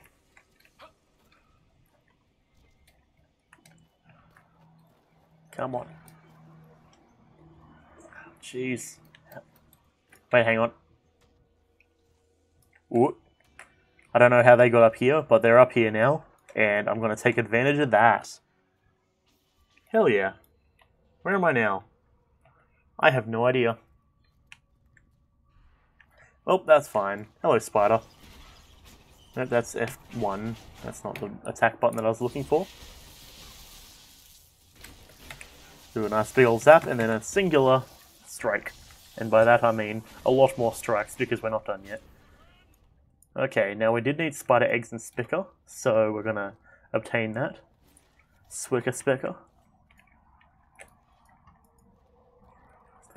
[SPEAKER 1] Come on. Jeez. Wait, hang on. Ooh. I don't know how they got up here, but they're up here now, and I'm going to take advantage of that. Hell yeah. Where am I now? I have no idea. Oh, that's fine. Hello, spider. No, that's F1. That's not the attack button that I was looking for. Do a nice big old zap, and then a singular strike. And by that I mean a lot more strikes, because we're not done yet. Okay, now we did need spider eggs and spicker, so we're gonna obtain that. Swicker spicker.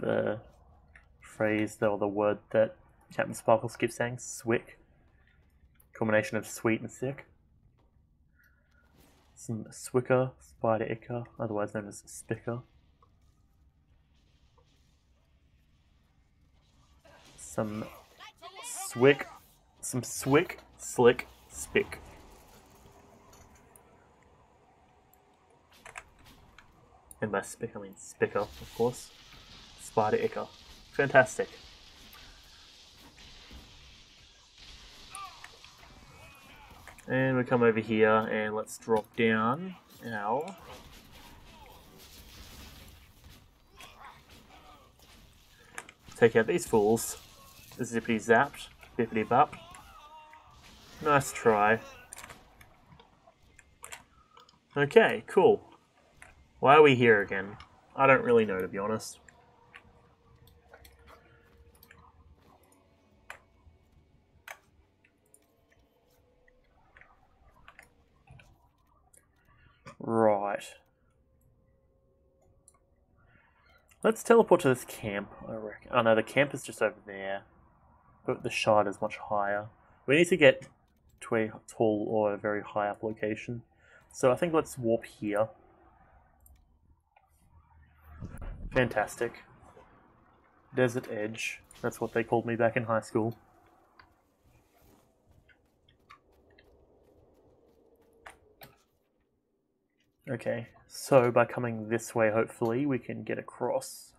[SPEAKER 1] The phrase, or the word that Captain Sparkles keeps saying, swick. Combination of sweet and sick. Some swicker, spider icker, otherwise known as spicker. Some swick, slick, spick. And by spick I mean spicker, of course. Spider Ica. Fantastic. And we come over here and let's drop down our... Take out these fools. Zippity zapped, bippity bop. Nice try. Okay, cool. Why are we here again? I don't really know, to be honest. Right. Let's teleport to this camp, I reckon. Oh no, the camp is just over there. But the shard is much higher. We need to get to a tall or a very high up location. So I think let's warp here. Fantastic. Desert Edge. That's what they called me back in high school. Okay, so by coming this way, hopefully, we can get across.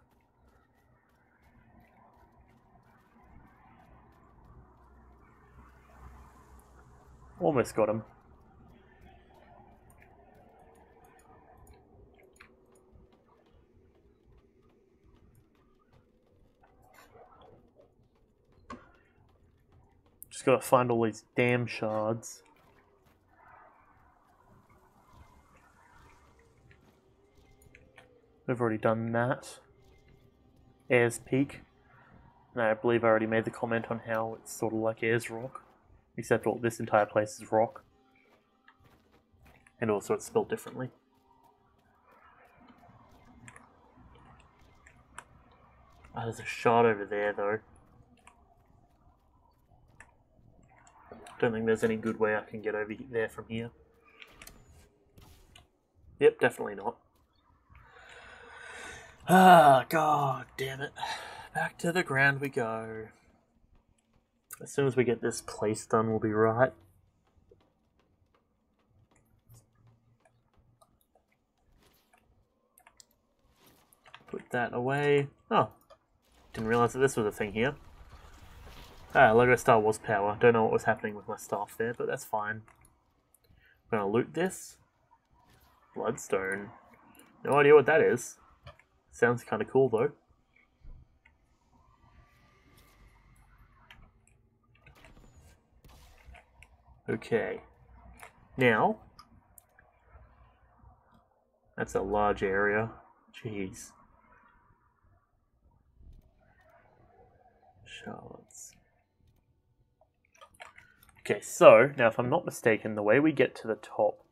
[SPEAKER 1] Almost got him. Just gotta find all these damn shards. We've already done that. Ayers Peak. And I believe I already made the comment on how it's sort of like Ayers Rock. Except all this entire place is rock. And also it's spelled differently. Oh, there's a shard over there though. Don't think there's any good way I can get over there from here. Yep, definitely not. Ah, god damn it. Back to the ground we go. As soon as we get this place done, we'll be right. Put that away. Oh, didn't realize that this was a thing here. Ah, Lego Star Wars power. Don't know what was happening with my staff there, but that's fine. I'm gonna loot this. Bloodstone. No idea what that is. Sounds kind of cool though. Okay. Now, that's a large area. Jeez. Shards. Okay, so, now if I'm not mistaken, the way we get to the top,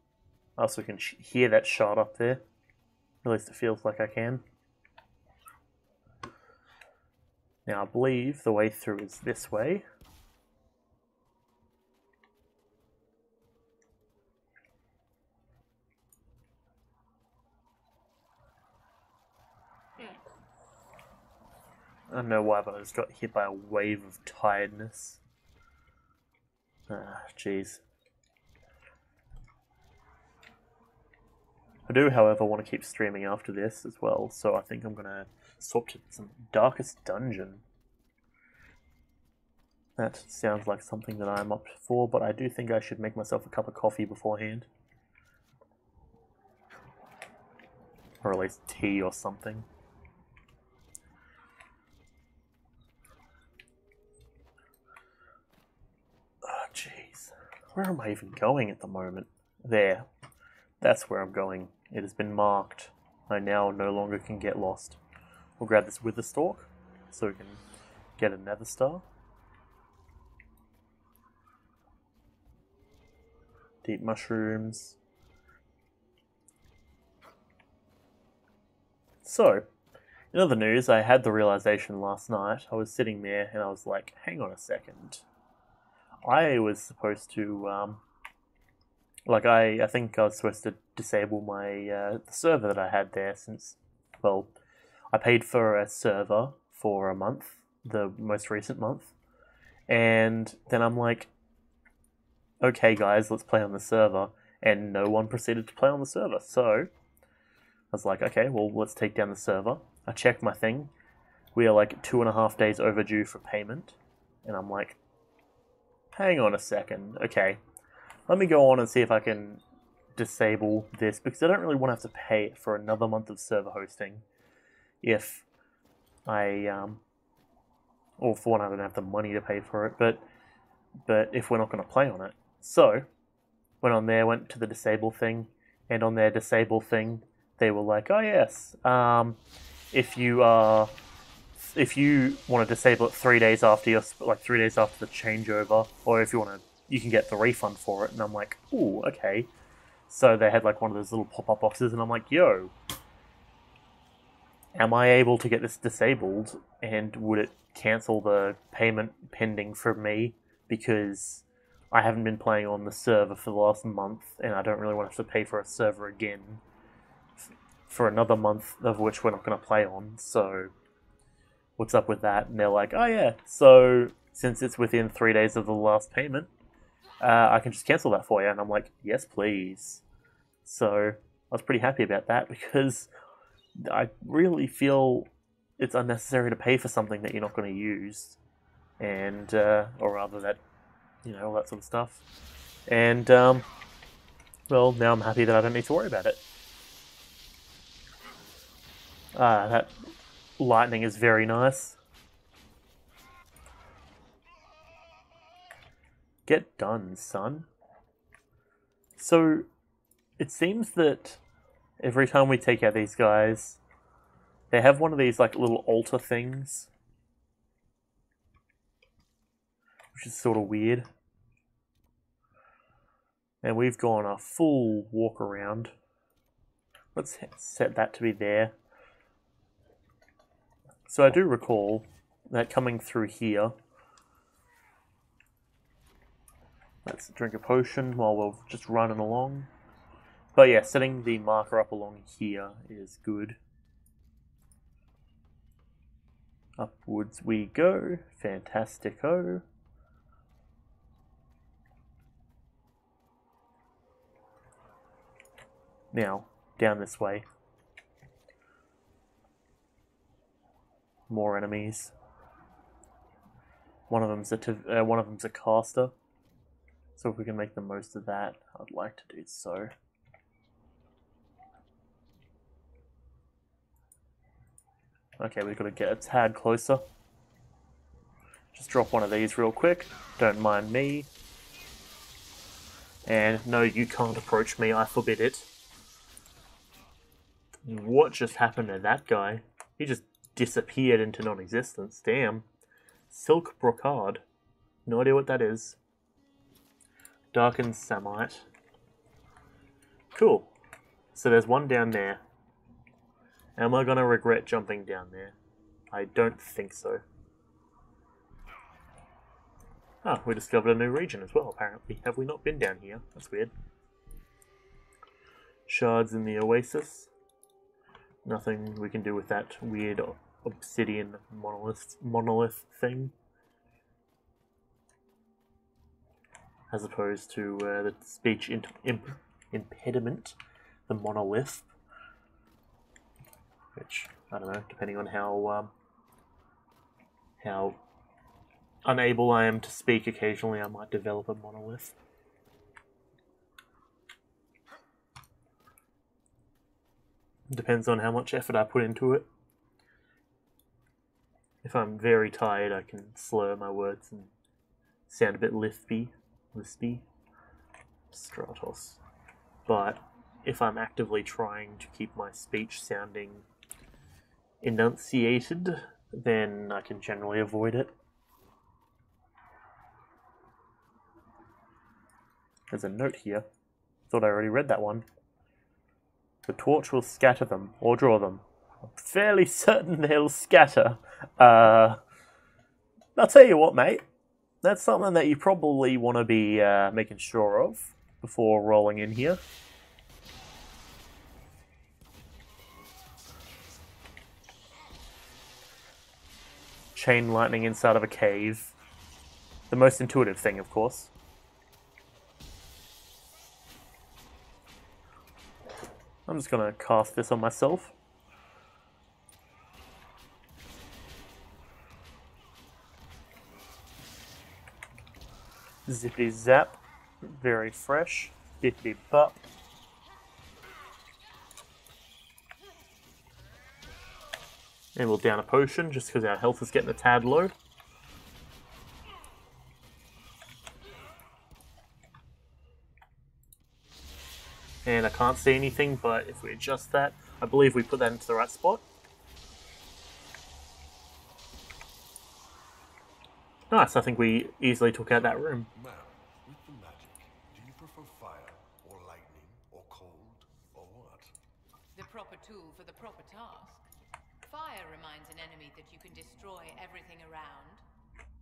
[SPEAKER 1] I also can hear that shard up there. At least it feels like I can. Now I believe the way through is this way. I don't know why, but I just got hit by a wave of tiredness. Ah, jeez. I do, however, want to keep streaming after this as well, so I think I'm going to swap to some Darkest Dungeon. That sounds like something that I'm up for, but I do think I should make myself a cup of coffee beforehand. Or at least tea or something. Oh, jeez. Where am I even going at the moment? There. That's where I'm going. It has been marked. I now no longer can get lost. We'll grab this Wither Stalk so we can get a Nether Star. Deep mushrooms. So, in other news, I had the realization last night. I was sitting there and I was like, hang on a second. I was supposed to, I think I was supposed to disable my, the server that I had there since, well, I paid for a server for a month, the most recent month, and then I'm like, okay guys, let's play on the server, and no one proceeded to play on the server, so I was like, okay, well, let's take down the server. I checked my thing, we are like 2.5 days overdue for payment. And I'm like, hang on a second. Okay, let me go on and see if I can disable this, because I don't really want to have to pay for another month of server hosting if I, or for one, I don't have the money to pay for it, but if we're not going to play on it. So, went on there, went to the disable thing, and on their disable thing, they were like, oh yes, if you want to disable it 3 days after your, like 3 days after the changeover, or if you want to, you can get the refund for it. And I'm like, ooh, okay. So they had like one of those little pop-up boxes, and I'm like, yo, am I able to get this disabled, and would it cancel the payment pending for me, because I haven't been playing on the server for the last month, and I don't really want to have to pay for a server again for another month, of which we're not going to play on, so what's up with that? And they're like, oh yeah, so since it's within 3 days of the last payment, I can just cancel that for you. And I'm like, yes please. So I was pretty happy about that, because I really feel it's unnecessary to pay for something that you're not going to use, and or rather that, you know, all that sort of stuff. And well, now I'm happy that I don't need to worry about it. That lightning is very nice. Get done, son. So it seems that every time we take out these guys, they have one of these like little altar things, which is sort of weird. And we've gone a full walk around. Let's set that to be there. So I do recall that coming through here. Let's drink a potion while we're just running along. But yeah, setting the marker up along here is good. Upwards we go. Fantastico. Now, down this way. More enemies. One of them's a caster. So if we can make the most of that, I'd like to do so. Okay, we've got to get a tad closer. Just drop one of these real quick. Don't mind me. And no, you can't approach me, I forbid it. What just happened to that guy? He just disappeared into non-existence. Damn. Silk brocade. No idea what that is. Darkened samite. Cool. So there's one down there. Am I going to regret jumping down there? I don't think so. Ah, we discovered a new region as well, apparently. Have we not been down here? That's weird. Shards in the oasis. Nothing we can do with that weird obsidian monolith thing. As opposed to the speech impediment, the monolith. Which, I don't know, depending on how unable I am to speak occasionally, I might develop a monolith. Depends on how much effort I put into it. If I'm very tired, I can slur my words and sound a bit lispy. Stratos. But if I'm actively trying to keep my speech sounding enunciated, then I can generally avoid it. There's a note here. Thought I already read that one. The torch will scatter them, or draw them. I'm fairly certain they'll scatter. I'll tell you what, mate. That's something that you probably want to be making sure of before rolling in here. Chain lightning inside of a cave. The most intuitive thing, of course. I'm just going to cast this on myself. Zippity zap. Very fresh. Bippity bop. And we'll down a potion just because our health is getting a tad low. And I can't see anything, but if we adjust that, I believe we put that into the right spot. Nice, I think we easily took out that room.
[SPEAKER 12] Ma'am, with the magic, do you prefer fire, or lightning, or cold, or what?
[SPEAKER 4] The proper tool for the proper task. Fire reminds an enemy that you can destroy everything around.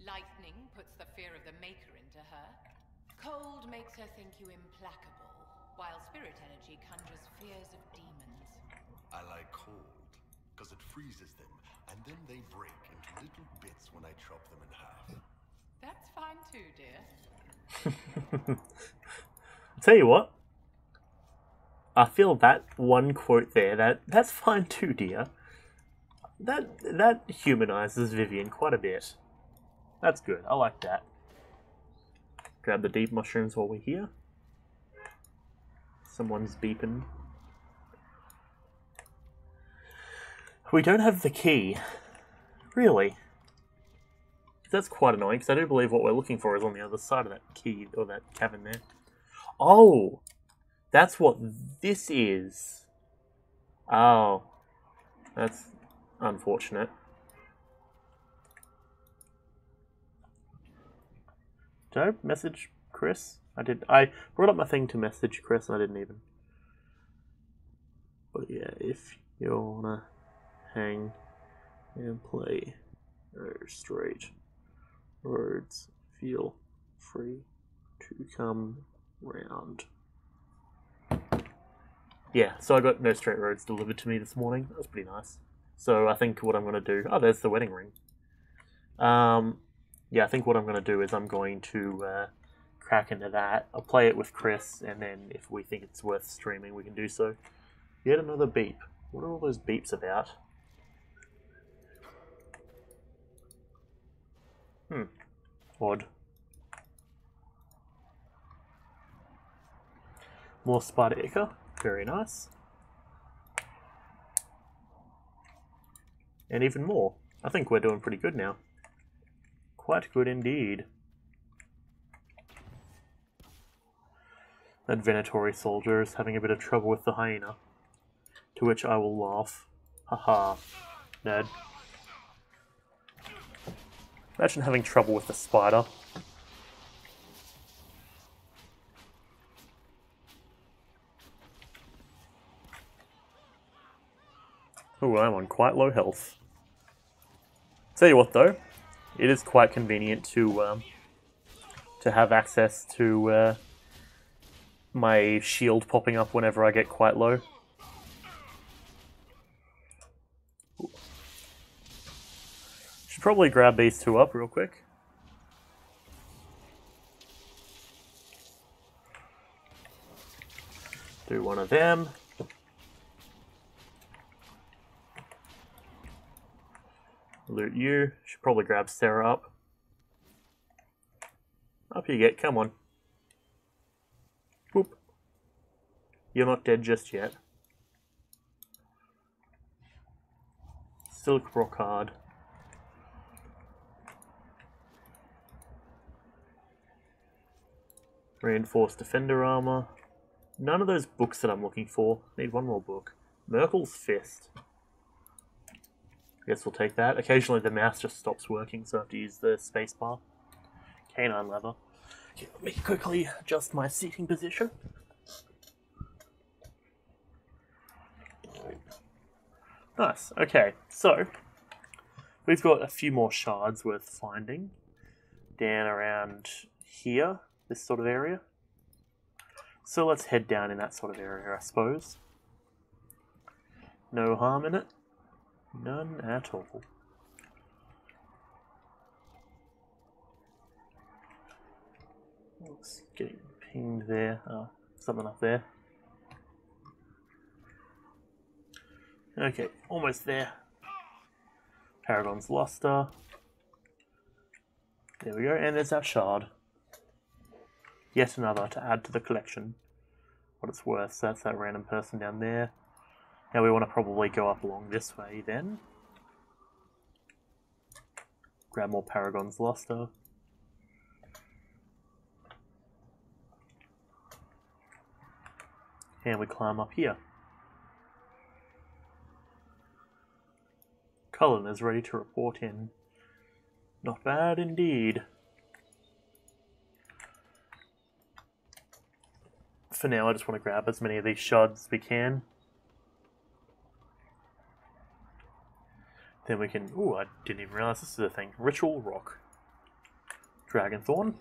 [SPEAKER 4] Lightning puts the fear of the Maker into her. Cold makes her think you implacable, while spirit energy conjures fears of demons.
[SPEAKER 12] I like cold, because it freezes them, and then they break into little bits when I chop them in half.
[SPEAKER 4] That's fine too, dear.
[SPEAKER 1] I'll tell you what. I feel that one quote there, that's fine too, dear. That humanizes Vivian quite a bit. That's good. I like that. Grab the deep mushrooms while we're here. Someone's beeping. We don't have the key. Really? That's quite annoying, because I do believe what we're looking for is on the other side of that key, or that cavern there. Oh! That's what this is. Oh. That's unfortunate. Did I message Chris? I did. I brought up my thing to message Chris and I didn't even. But yeah, if you wanna hang and play straight roads, feel free to come round. Yeah, so I got no straight roads delivered to me this morning. That was pretty nice. So I think what I'm going to do... Oh, there's the wedding ring. Yeah, I think what I'm going to do is I'm going to crack into that. I'll play it with Chris, and then if we think it's worth streaming, we can do so. Yet another beep. What are all those beeps about? Odd. More spider ichor. Very nice. And even more. I think we're doing pretty good now. Quite good indeed. That Venatori soldier is having a bit of trouble with the hyena. To which I will laugh. Haha. Nerd. Imagine having trouble with the spider. Oh, I'm on quite low health. Tell you what though, it is quite convenient to have access to my shield popping up whenever I get quite low. Should probably grab these two up real quick. Do one of them. Loot you. Should probably grab Sarah up. Up you get, come on. Boop. You're not dead just yet. Silk brocade. Reinforced defender armor. None of those books that I'm looking for. Need one more book. Merkel's Fist. I guess we'll take that. Occasionally the mouse just stops working, so I have to use the spacebar. Canine leather. Okay, let me quickly adjust my seating position. Nice. Okay, so we've got a few more shards worth finding down around here, this sort of area. So let's head down in that sort of area, I suppose. No harm in it. None at all. What's getting pinged there? Oh, something up there. Okay, almost there. Paragon's Luster. There we go, and there's our shard. Yet another to add to the collection. What it's worth, so that's that random person down there. Now we want to probably go up along this way then. Grab more Paragon's Luster. And we climb up here. Cullen is ready to report in. Not bad indeed. For now, I just want to grab as many of these shards as we can. Then we can... Ooh, I didn't even realize this is a thing. Ritual Rock. Dragonthorn.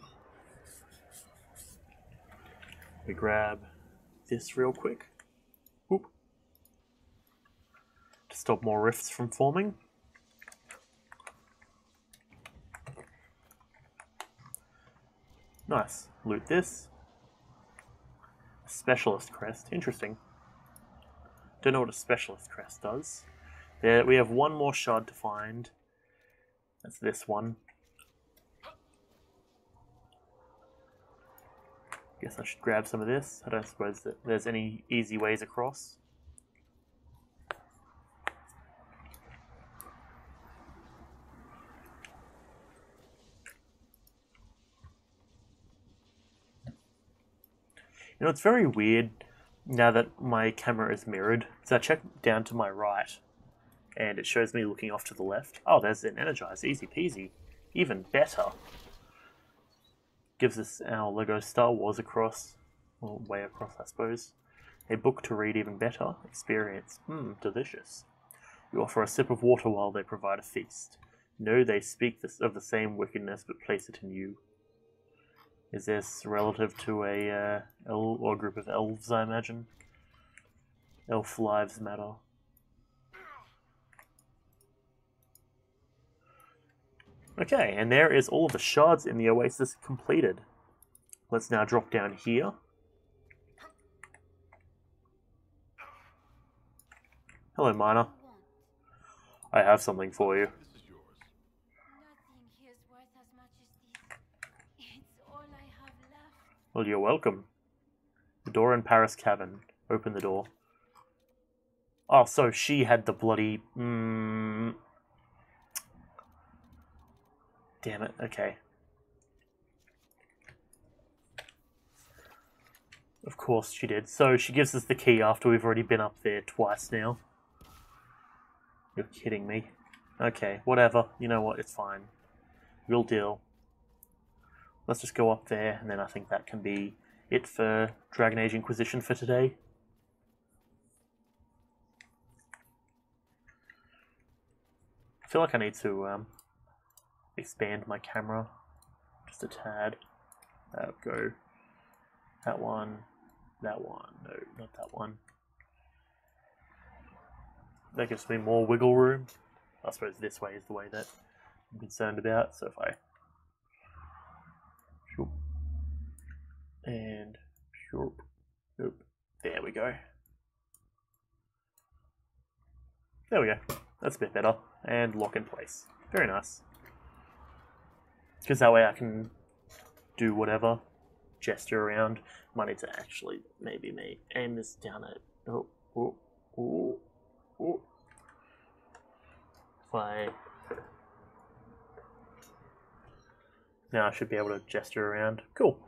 [SPEAKER 1] We grab this real quick. Oop. To stop more rifts from forming. Nice. Loot this. Specialist crest. Interesting. Don't know what a specialist crest does. There, we have one more shard to find. That's this one. Guess I should grab some of this. I don't suppose that there's any easy ways across. You know, it's very weird now that my camera is mirrored. So I check down to my right, and it shows me looking off to the left. Oh, there's an Energize, easy peasy. Even better. Gives us our Lego Star Wars across, or way across I suppose. A book to read, even better. Experience, delicious. You offer a sip of water while they provide a feast. No, they speak of the same wickedness, but place it in you. Is this relative to a or group of elves, I imagine? Elf lives matter. Okay, and there is all of the shards in the Oasis completed. Let's now drop down here. Hello, Miner. I have something for you. Well, you're welcome. The door in Paris Cavern. Open the door. Oh, so she had the bloody... Damn it, okay. Of course she did. So she gives us the key after we've already been up there twice now. You're kidding me. Okay, whatever. You know what, it's fine. Real deal. Let's just go up there, and then I think that can be it for Dragon Age Inquisition for today. I feel like I need to expand my camera just a tad. That'll go. That one. That one. No, not that one. That gives me more wiggle room. I suppose this way is the way that I'm concerned about. So if I... And... Nope. There we go. There we go. That's a bit better. And lock in place. Very nice. Because that way I can do whatever. Gesture around. Might need to actually maybe aim this down at... If I... Now I should be able to gesture around. Cool.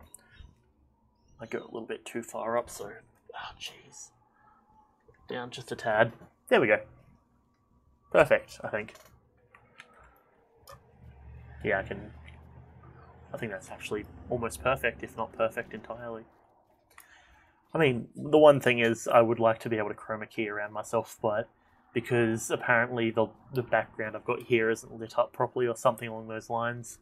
[SPEAKER 1] I go a little bit too far up, so... Ah, jeez. Down just a tad. There we go. Perfect, I think. Yeah, I think that's actually almost perfect, if not perfect entirely. I mean, the one thing is I would like to be able to chroma key around myself, but because apparently the background I've got here isn't lit up properly or something along those lines,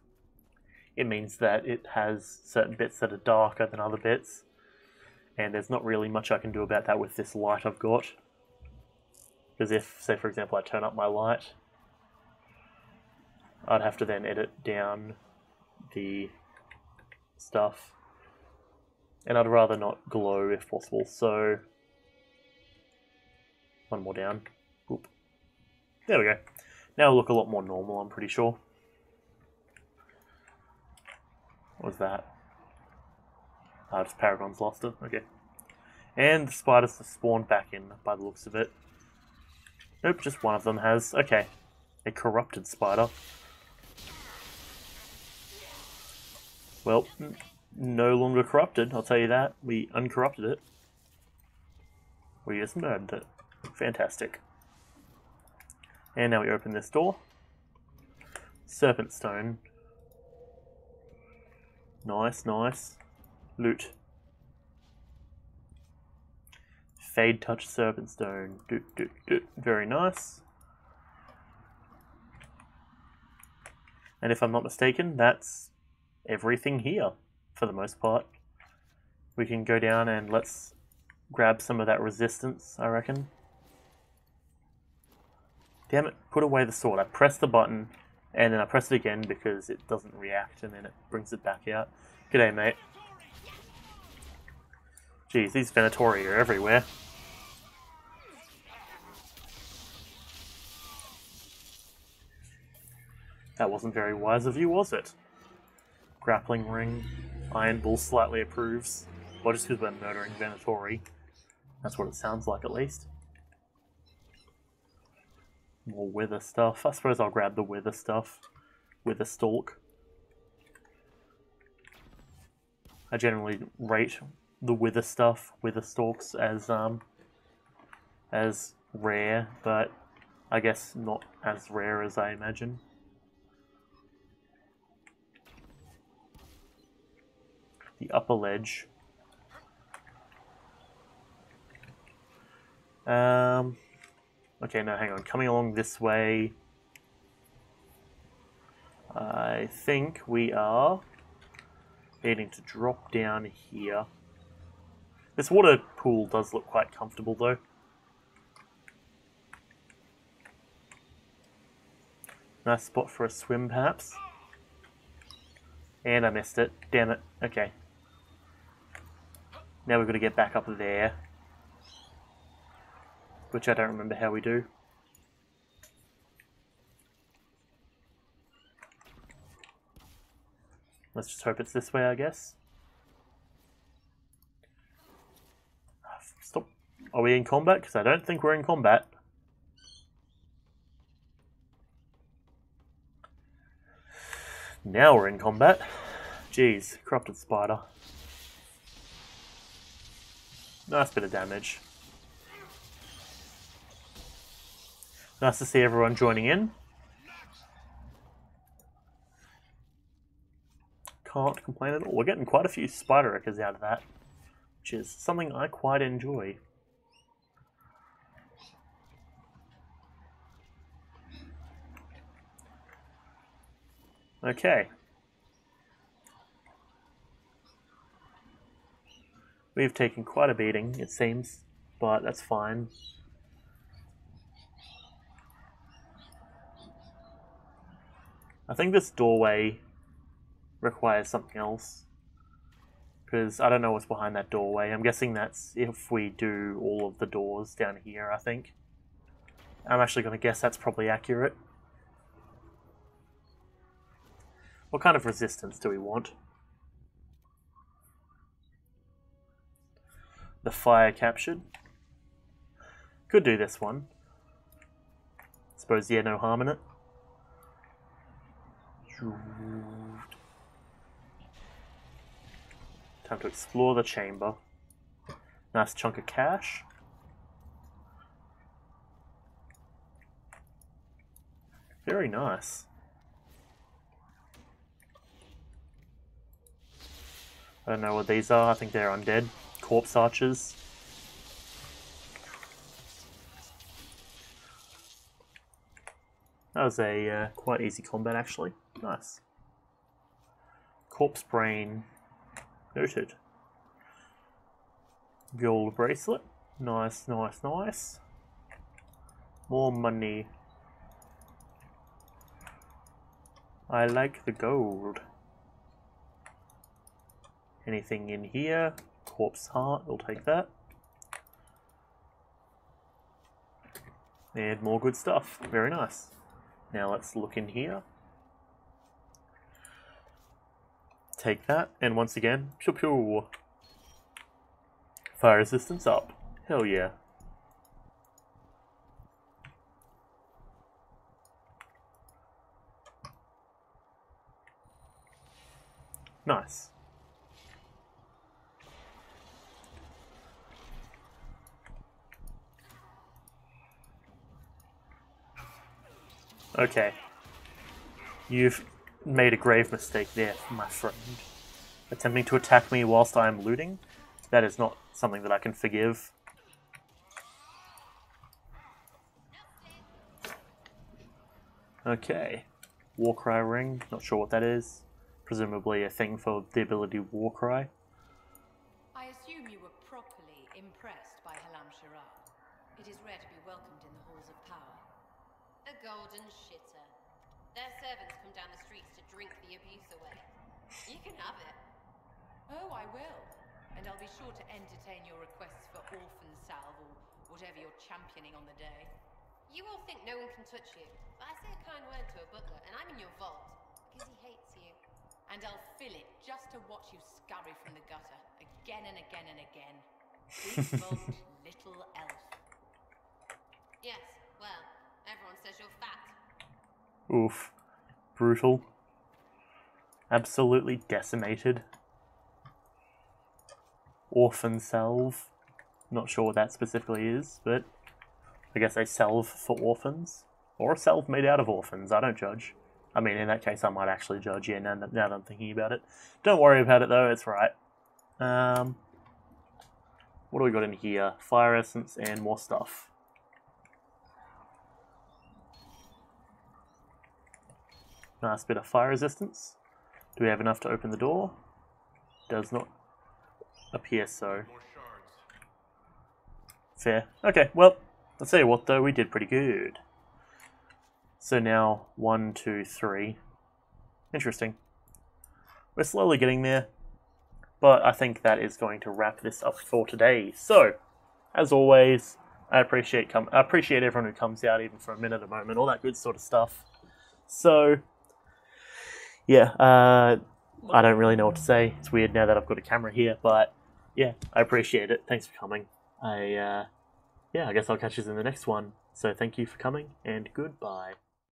[SPEAKER 1] it means that it has certain bits that are darker than other bits, and there's not really much I can do about that with this light I've got. Because if, say for example, I turn up my light, I'd have to then edit down the stuff, and I'd rather not glow if possible, so one more down. Oop. There we go. Now it'll look a lot more normal, I'm pretty sure. What was that? Ah, just Paragon's lost it. Okay. And the spiders have spawned back in by the looks of it. Nope, just one of them has. Okay. A corrupted spider. Well, no longer corrupted, I'll tell you that. We uncorrupted it. We just murdered it. Fantastic. And now we open this door. Serpent stone. Nice, nice. Loot. Fade touch serpent stone. Doot, doot, doot. Very nice. And if I'm not mistaken, that's everything here for the most part. We can go down and let's grab some of that resistance, I reckon. Damn it, put away the sword. I pressed the button and then I press it again because it doesn't react and then it brings it back out. G'day, mate. Jeez, these Venatori are everywhere. That wasn't very wise of you, was it? Grappling ring. Iron Bull slightly approves. Well, just because we're murdering Venatori. That's what it sounds like, at least. More wither stuff. I suppose I'll grab the wither stuff. Wither stalk. I generally rate the wither stuff, wither stalks, as rare, but I guess not as rare as I imagine. The upper ledge. Okay, no, hang on. Coming along this way, I think we are needing to drop down here. This water pool does look quite comfortable, though. Nice spot for a swim, perhaps. And I missed it. Damn it. Okay. Now we've got to get back up there. Which I don't remember how we do. Let's just hope it's this way, I guess. Stop. Are we in combat? Because I don't think we're in combat. Now we're in combat. Jeez, corrupted spider. Nice bit of damage. Nice to see everyone joining in. Can't complain at all. We're getting quite a few spider wreckers out of that, which is something I quite enjoy. Okay. We've taken quite a beating, it seems, but that's fine. I think this doorway requires something else, because I don't know what's behind that doorway. I'm guessing that's if we do all of the doors down here, I think. I'm actually going to guess that's probably accurate. What kind of resistance do we want? The fire captured. Could do this one. Suppose, yeah, no harm in it. Time to explore the chamber. Nice chunk of cash. Very nice. I don't know what these are. I think they're undead. Corpse archers. That was a quite easy combat, actually. Nice. Corpse brain. Noted. Gold bracelet. Nice, nice, nice. More money. I like the gold. Anything in here? Corpse heart, we'll take that. And more good stuff. Very nice. Now let's look in here. Take that, and once again, pew pew. Fire resistance up. Hell yeah. Nice. Okay. You've made a grave mistake there, my friend. Attempting to attack me whilst I am looting? That is not something that I can forgive. Okay. Warcry ring, not sure what that is. Presumably a thing for the ability Warcry.
[SPEAKER 4] I assume you were properly impressed by Halam Shirar. It is rare to be welcomed in the halls of power.
[SPEAKER 8] A golden shitter. Their servants come down the streets to drink the abuse away. You can have it.
[SPEAKER 4] Oh, I will. And I'll be sure to entertain your requests for orphan salve or whatever you're championing on the day.
[SPEAKER 8] You all think no one can touch you, but I say a kind word to a butler, and I'm in your vault, because he hates you.
[SPEAKER 4] And I'll fill it just to watch you scurry from the gutter, again and again and again. Big bulbed little elf.
[SPEAKER 8] Yes, well, everyone says you're fat.
[SPEAKER 1] Oof. Brutal. Absolutely decimated. Orphan salve. Not sure what that specifically is, but I guess a salve for orphans. Or a salve made out of orphans, I don't judge. I mean, in that case I might actually judge, yeah, now that I'm thinking about it. Don't worry about it though, it's right. What do we got in here? Fire essence and more stuff. Nice bit of fire resistance. Do we have enough to open the door? Does not appear so. Fair. Okay, well, I'll tell you what though, we did pretty good. So now, 1, 2, 3. Interesting. We're slowly getting there, but I think that is going to wrap this up for today. So, as always, I appreciate everyone who comes out even for a minute, a moment, all that good sort of stuff. So, yeah, I don't really know what to say. It's weird now that I've got a camera here, but yeah, I appreciate it. Thanks for coming. I guess I'll catch you in the next one. So thank you for coming, and goodbye.